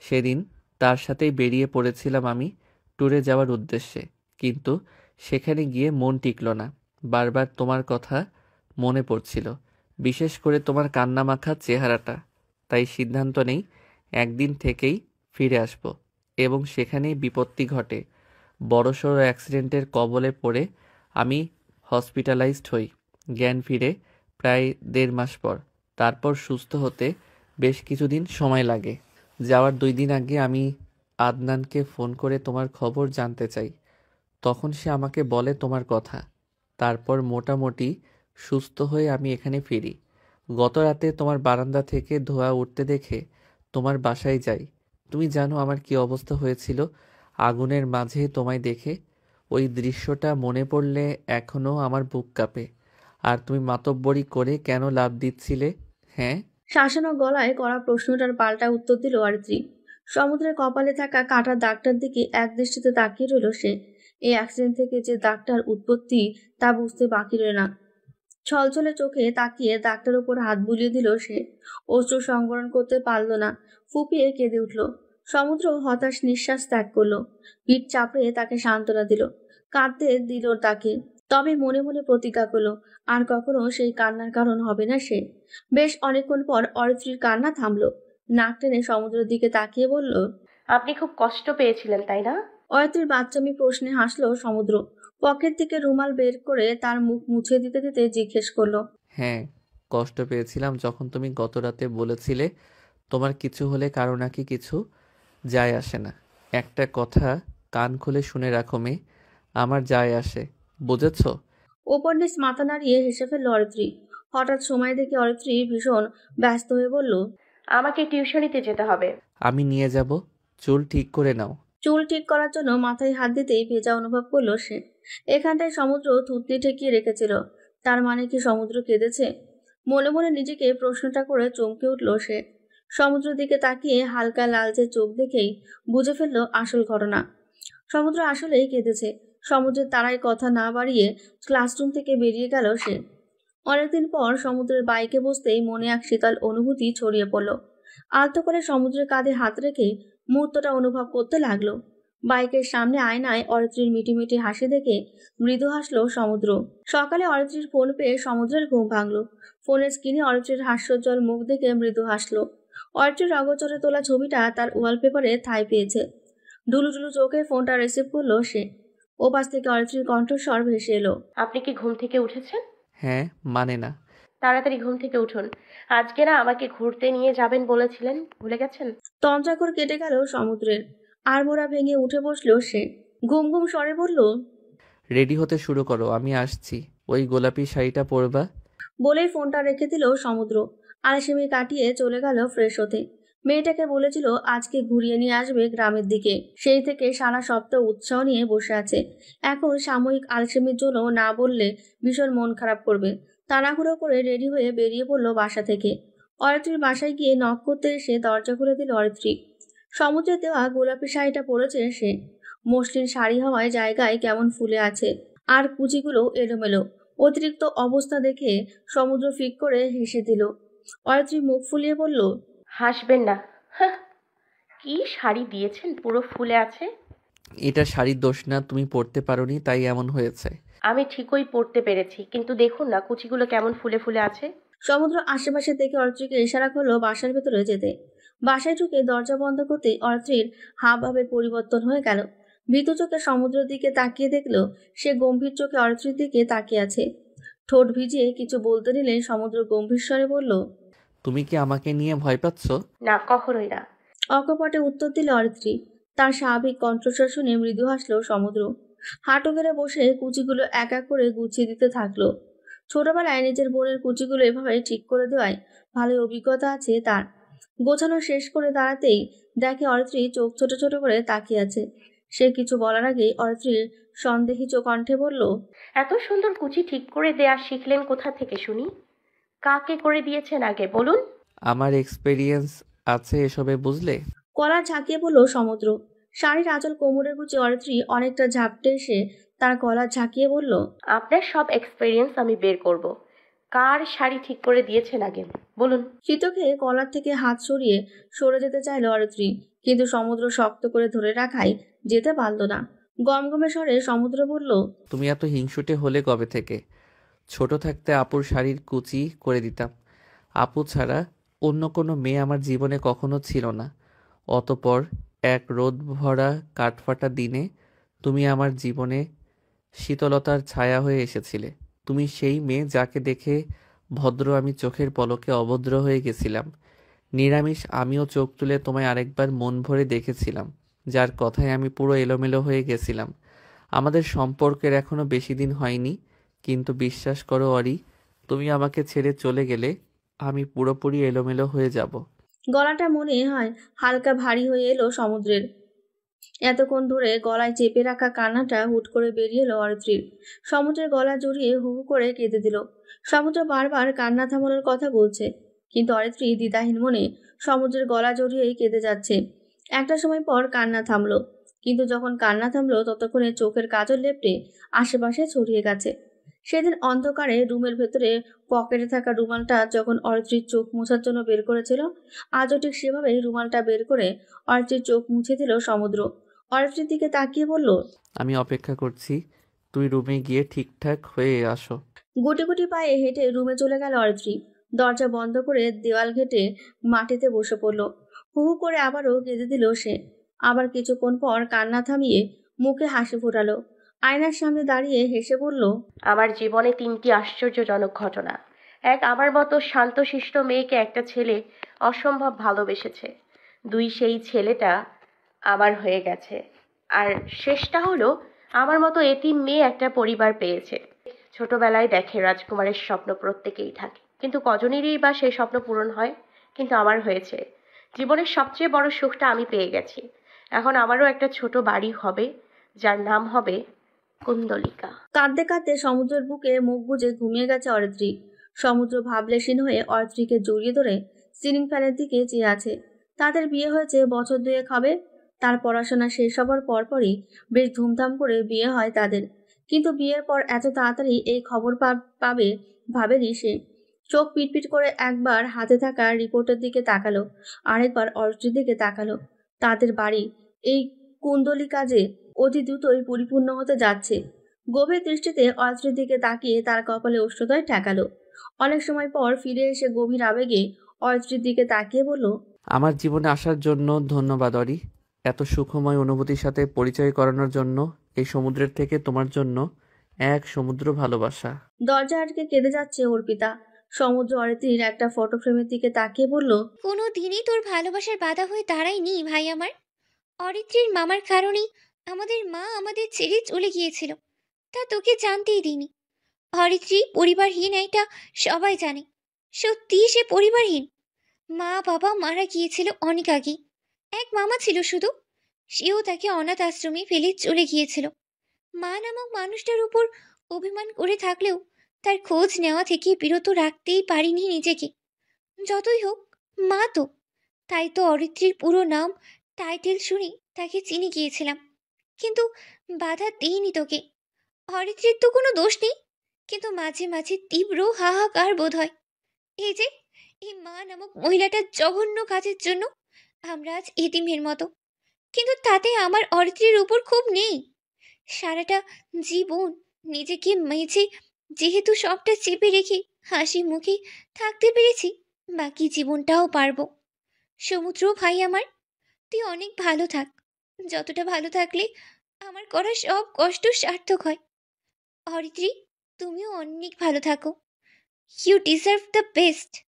সেদিন তার সাথেই বেরিয়ে পড়েছিলাম আমি ট্যুরে যাওয়ার উদ্দেশ্যে। কিন্তু সেখানে গিয়ে মন টিকল না। বারবার তোমার কথা মনে পড়ছিল, বিশেষ করে তোমার কান্নামাখা চেহারাটা। তাই সিদ্ধান্ত নেই একদিন থেকেই ফিরে আসব, এবং সেখানেই বিপত্তি ঘটে। বড়সড় অ্যাক্সিডেন্টের কবলে পড়ে আমি হসপিটালাইজড হই। জ্ঞান ফিরে প্রায় 1.5 মাস পর। তারপর সুস্থ হতে বেশ কিছুদিন সময় লাগে। যাওয়ার 2 দিন আগে আমি আদনানকে ফোন করে তোমার খবর জানতে চাই। তখন সে আমাকে বলে তোমার কথা। তারপর মোটামুটি সুস্থ হয়ে আমি এখানে ফিরি। গত রাতে তোমার বারান্দা থেকে ধোঁয়া উঠতে দেখে তোমার বাসায় যাই। তুমি জানো আমার কি অবস্থা হয়েছিল আগুনের মাঝে তোমায় দেখে। ওই দৃশ্যটা মনে পড়লে এখনো আমার বুক কাঁপে। আর তুমি মাতব্বরি করে কেন লাফ দিচ্ছিলে? হ্যাঁ। শাসানো গলায় করা প্রশ্নটার পাল্টা উত্তর দিল অরিত্রী। সমুদ্রের কপালে থাকা কাটার দাগটার দিকে এক দৃষ্টিতে তাকিয়ে রইল সে। এই অ্যাক্সিডেন্ট থেকে যে দাগটার উৎপত্তি তা বুঝতে বাকি রইল না। ছলছলে চোখে তাকিয়ে দাগটার উপর হাত বুলিয়ে দিল সে। অশ্রু সংবরণ করতে পারল না, ফুপিয়ে কেঁদে উঠল। সমুদ্র হতাশ নিঃশ্বাস ত্যাগ করলো। পিঠ চাপড়ে তাকে সান্ত্বনা দিল, কাঁদতে দিল তাকে। তবে মনে মনে প্রতিজ্ঞা করলো আর কখনো সেই কান্নার কারণ হবে না সে। বেশ অনেকক্ষণ পর অরিত্রীর কান্না থামলো। নাক টেনে সমুদ্রের দিকে তাকিয়ে বলল, আপনি খুব কষ্ট পেয়েছিলেন তাই না? অরিত্রীর বাচ্চামি প্রশ্নে হাসলো সমুদ্র। পকেট থেকে রুমাল বের করে তার মুখ মুছে দিতে দিতে জিজ্ঞেস করলো, হ্যাঁ, কষ্ট পেয়েছিলাম যখন তুমি গত রাতে বলেছিলে তোমার কিছু হলে কারো নাকি কিছু যায় আসে না। একটা কথা কান খুলে শুনে রাখো মেয়ে, আমার যায় আসে, বুঝেছ? ওপর নিচ মাথা নাড়িয়ে হেসে ফেলল অরিত্রী। হঠাৎ সময় দেখে অরিত্রী ভীষণ ব্যস্ত হয়ে বলল, আমাকে টিউশনিতে যেতে হবে। আমি নিয়ে যাব, চুল ঠিক করে নাও। চুল ঠিক করার জন্য মাথায় হাত দিতেই ভেজা অনুভব করলো সে। এখানটায় সমুদ্র থুতনি ঠেকিয়ে রেখেছিল। তার মানে কি সমুদ্র কেঁদেছে? মনে মনে নিজেকে প্রশ্নটা করে চমকে উঠল সে। সমুদ্রের দিকে তাকিয়ে হালকা লালচে চোখ দেখেই বুঝে ফেলল আসল ঘটনা। সমুদ্র আসলেই কেঁদেছে। সমুদ্রের তারায় কথা না বাড়িয়ে ক্লাসরুম থেকে বেরিয়ে গেল সে। অনেকদিন পর সমুদ্রের বাইকে বসতেই মনে এক শীতল অনুভূতি ছড়িয়ে পড়ল। আলতো করে সমুদ্রের কাঁধে হাত রেখে মুহূর্তটা অনুভব করতে লাগলো। বাইকের সামনে আয়নায় অরিত্রীর মিটিমিটি হাসি দেখে মৃদু হাসলো সমুদ্র। সকালে অরিত্রীর ফোন পেয়ে সমুদ্রের ঘুম ভাঙলো। ফোনের স্ক্রিনে অরিত্রীর হাস্যোজ্জ্বল মুখ দেখে মৃদু হাসলো। অরিত্রীর অগোচরে তোলা ছবিটা তার ওয়ালপেপারে ঠাঁই পেয়েছে। ডুলু ডুলু চোখে ফোনটা রিসিভ করলো সে। ওপাশ থেকে অরিত্রীর কণ্ঠস্বর ভেসে এলো, আপনি কি ঘুম থেকে উঠেছেন? হ্যাঁ, মানে না। তাড়াতাড়ি ঘুম থেকে উঠুন। আজকে না আমাকে ঘুরতে নিয়ে যাবেন বলেছিলেন, ভুলে গেছেন? তন্দ্রাকর কেটে গেল সমুদ্রের। আড়মোড়া ভেঙে উঠে বসলো সে। ঘুম ঘুম স্বরে বলল, রেডি হতে শুরু করো, আমি আসছি। ওই গোলাপি শাড়িটা পরবা। বলেই ফোনটা রেখে দিল সমুদ্র। আলসেমি কাটিয়ে চলে গেল ফ্রেশ হতে। মেয়েটাকে বলেছিল আজকে ঘুরিয়ে নিয়ে আসবে গ্রামের দিকে, সেই থেকে সারা সপ্তাহ উৎসাহ নিয়ে বসে আছে। এখন সাময়িক আলসেমির জন্য না বললে ভীষণ মন খারাপ করবে। তাড়াহুড়ো করে রেডি হয়ে বেরিয়ে পড়লো বাসা থেকে। অরিত্রীর বাসায় গিয়ে নক করতে এসে দরজা খুলে দিল অরিত্রী। সমুদ্রের দেওয়া গোলাপি শাড়িটা পরেছে সে। মসলিন শাড়ি হওয়ায় জায়গায় কেমন ফুলে আছে, আর কুচিগুলো এলোমেলো। অতিরিক্ত অবস্থা দেখে সমুদ্র ফিক করে হেসে দিল। অরিত্রী মুখ ফুলিয়ে বলল, হাসবেন না। হাহ, কি শাড়ি দিয়েছেন, পুরো ফুলে আছে। এটা শাড়ির দোষ না, তুমি পরতে পারোনি তাই এমন হয়েছে। আমি ঠিকই পরতে পেরেছি, কিন্তু দেখুন না কুচিগুলো কেমন ফুলে ফুলে আছে। সমুদ্র আশেপাশে দেখে অরিত্রীকে ইশারা করলো বাসার ভেতরে যেতে। বাসায় ঢুকে দরজা বন্ধ করতেই অরিত্রীর হাবভাবের পরিবর্তন হয়ে গেল। ভীতু চোখে সমুদ্রের দিকে তাকিয়ে দেখলো সে গম্ভীর চোখে অরিত্রীর দিকে তাকিয়ে আছে। ঠোঁট ভিজিয়ে কিছু বলতে নিলে সমুদ্র গম্ভীর স্বরে বলল, তুমি কি আমাকে নিয়ে ভয় পাচ্ছ? না, কখনোই না। অকপটে উত্তর দিল অরিত্রী। তার স্বাভাবিক কণ্ঠস্বর শুনে মৃদু হাসলো সমুদ্র। হাঁটু গেড়ে বসে কুচিগুলো এক এক করে গুছিয়ে দিতে থাকলো। ছোটবেলায় নিজের বোনের কুচিগুলো এভাবে ঠিক করে দেওয়ায় ভালোই অভিজ্ঞতা আছে তার। গোছানো শেষ করে দাঁড়াতেই দেখে অরিত্রী চোখ ছোট ছোট করে তাকিয়ে আছে। সে কিছু বলার আগেই অরিত্রীর সন্দেহী কণ্ঠে বলল, এত সুন্দর কুচি ঠিক করে দেয়া শিখলেন কোথা থেকে শুনি? কাকে করে দিয়েছেন আগে বলুন। আমার এক্সপেরিয়েন্স আছে এসবে, বুঝলে? কলার ঝাঁকিয়ে বলল সমুদ্র। শাড়ির আঁচল কোমরের গুচি অরিত্রী অনেকটা ঝাপটে এসে তার কলার ঝাঁকিয়ে বলল, আপনার সব এক্সপেরিয়েন্স আমি বের করব। কার শাড়ি ঠিক করে দিয়েছেন আগে বলুন। শীত খেয়ে কলার থেকে হাত সরিয়ে সরে যেতে চাইল অরিত্রী, কিন্তু সমুদ্র শক্ত করে ধরে রাখায় যেতে পারল না। গমগমে স্বরে সমুদ্র বলল, তুমি এত হিংসুটে হলে কবে থেকে? ছোট থাকতে আপুর শাড়ির কুচি করে দিতাম। আপু ছাড়া অন্য কোনো মেয়ে আমার জীবনে কখনো ছিল না। অতপর এক রোদ ভরা কাঠফাটা দিনে তুমি আমার জীবনে শীতলতার ছায়া হয়ে এসেছিলে। তুমি সেই মেয়ে যাকে দেখে ভদ্র আমি চোখের পলকে অভদ্র হয়ে গেছিলাম। নিরামিষ আমিও চোখ তুলে তোমায় আরেকবার মন ভরে দেখেছিলাম, যার কথায় আমি পুরো এলোমেলো হয়ে গেছিলাম। আমাদের সম্পর্কের এখনো বেশি দিন হয়নি, কিন্তু বিশ্বাস করো অরি, তুমি আমাকে ছেড়ে চলে গেলে আমি পুরোপুরি এলোমেলো হয়ে যাব। গলাটা মনে হয় হালকা ভারী হয়ে এলো সমুদ্রের। এতক্ষণ ধরে গলায় চেপে রাখা কান্নাটা হুট করে বেরিয়ে এলো অরিত্রীর। সমুদ্রের গলা জড়িয়ে হু হু করে কেঁদে দিল। সমুদ্র বারবার কান্না থামানোর কথা বলছে, কিন্তু অরিত্রী দ্বিধাহীন মনে সমুদ্রের গলা জড়িয়েই কেঁদে যাচ্ছে। একটা সময় পর কান্না থামলো, কিন্তু যখন কান্না থামলো ততক্ষণে চোখের কাজল লেপটে আশেপাশে ছড়িয়ে গেছে। সেদিন অন্ধকারে রুমের ভেতরে পকেটে থাকা রুমালটা যখন অরিত্রীর চোখ মোছার জন্য বের করেছিল, আজও ঠিক সেভাবেই রুমালটা বের করে অরিত্রীর চোখ মুছে দিল সমুদ্র। অরিত্রীর দিকে তাকিয়ে বলল, আমি অপেক্ষা করছি, তুই রুমে গিয়ে ঠিকঠাক হয়ে আসো। গুটি গুটি পায়ে হেঁটে রুমে চলে গেল অরিত্রী। দরজা বন্ধ করে দেওয়াল ঘেটে মাটিতে বসে পড়ল। হু হু করে আবারও কেঁদে দিল সে। আবার কিছুক্ষণ পর কান্না থামিয়ে মুখে হাসি ফোটালো। আয়নার সামনে দাঁড়িয়ে হেসে বলল, আমার জীবনে 3টি আশ্চর্যজনক ঘটনা। এক, আমার মতো শান্তশিষ্ট মেয়েকে একটা ছেলে অসম্ভব ভালোবেসেছে। 2, সেই ছেলেটা আমার হয়ে গেছে। আর শেষটা হলো, আমার মতো এতিম মেয়ে একটা পরিবার পেয়েছে। ছোটবেলায় দেখে রাজকুমারের স্বপ্ন প্রত্যেকেই থাকে, কিন্তু কজনেরই বা সেই স্বপ্ন পূরণ হয়? কিন্তু আমার হয়েছে। জীবনের সবচেয়ে বড় সুখটা আমি পেয়ে গেছি। এখন আমারও একটা ছোট বাড়ি হবে, যার নাম হবে কুন্দলিকা। কাঁদতে কাঁদতে সমুদ্রের বুকে মুখ গুজে ঘুমিয়ে গেছে অরিত্রী। সমুদ্র ভাবলেশীন হয়ে অরিত্রীকে জড়িয়ে ধরে সিলিং ফ্যানের দিকে চেয়ে আছে। তাদের বিয়ে হয়েছে বছর 2 হবে। তার পড়াশোনা শেষ হবার পরপরই বেশ ধুমধাম করে বিয়ে হয় তাদের। কিন্তু বিয়ের পর এত তাড়াতাড়ি এই খবর পাবে ভাবেনি সে। চোখ পিটপিট করে একবার হাতে থাকা রিপোর্টের দিকে তাকালো, আরেকবার অরিত্রীর দিকে তাকালো। তাদের বাড়ি এই কুন্দলিকা যে অতি দ্রুতই পরিপূর্ণ হতে যাচ্ছে। গভীর দৃষ্টিতে অরিত্রীর দিকে তাকিয়ে তার কপালে উষ্ণতায় ঠেকালো। অনেক সময় পর ফিরে এসে গভীর আবেগে অরিত্রীর দিকে তাকিয়ে বলল, আমার জীবনে আসার জন্য ধন্যবাদ অরি। এত সুখময় অনুভূতির সাথে পরিচয় করানোর জন্য। এই সমুদ্রের থেকে তোমার জন্য এক সমুদ্র ভালোবাসা। দরজা আটকে কেঁদে যাচ্ছে অর্পিতা। সমুদ্র অরিত্রীর একটা ফটো ফ্রেমের দিকে তাকিয়ে বলল, কোনো দিনই তোর ভালোবাসার বাধা হয়ে দাঁড়ায়নি ভাই আমার। অরিত্রীর মামার কারণেই আমাদের মা আমাদের ছেড়ে চলে গিয়েছিল। তা তোকে জানতেই দিইনি। অরিত্রী পরিবারহীন, এটা সবাই জানে। সত্যি সে পরিবারহীন। মা বাবা মারা গিয়েছিল অনেক আগে। এক মামা ছিল শুধু, সেও তাকে অনাথ আশ্রমে ফেলে চলে গিয়েছিল। মা নামক মানুষটার উপর অভিমান করে থাকলেও তার খোঁজ নেওয়া থেকে বিরত রাখতেই পারিনি নিজেকে। যতই হোক, মা তো। তাই তো অরিত্রীর পুরো নাম টাইটেল শুনে তাকে চিনে গিয়েছিলাম। কিন্তু বাধা দিইনি তোকে। অরিত্রীর তো কোনো দোষ নেই, কিন্তু মাঝে মাঝে তীব্র হাহাকার বোধ হয়। এই যে এই মা নামক মহিলাটার জঘন্য কাজের জন্য আমরা আজ এতিমের মতো। কিন্তু তাতে আমার অরিত্রীর উপর খুব নেই। সারাটা জীবন নিজেকে মেঝে যেহেতু সবটা চেপে রেখে হাসি মুখে থাকতে পেরেছি, বাকি জীবনটাও পারবো। সমুদ্র ভাই আমার, তুই অনেক ভালো থাক। যতটা ভালো থাকলে আমার করা সব কষ্ট সার্থক হয়। অরিত্রী, তুমিও অনেক ভালো থাকো। You deserve the best.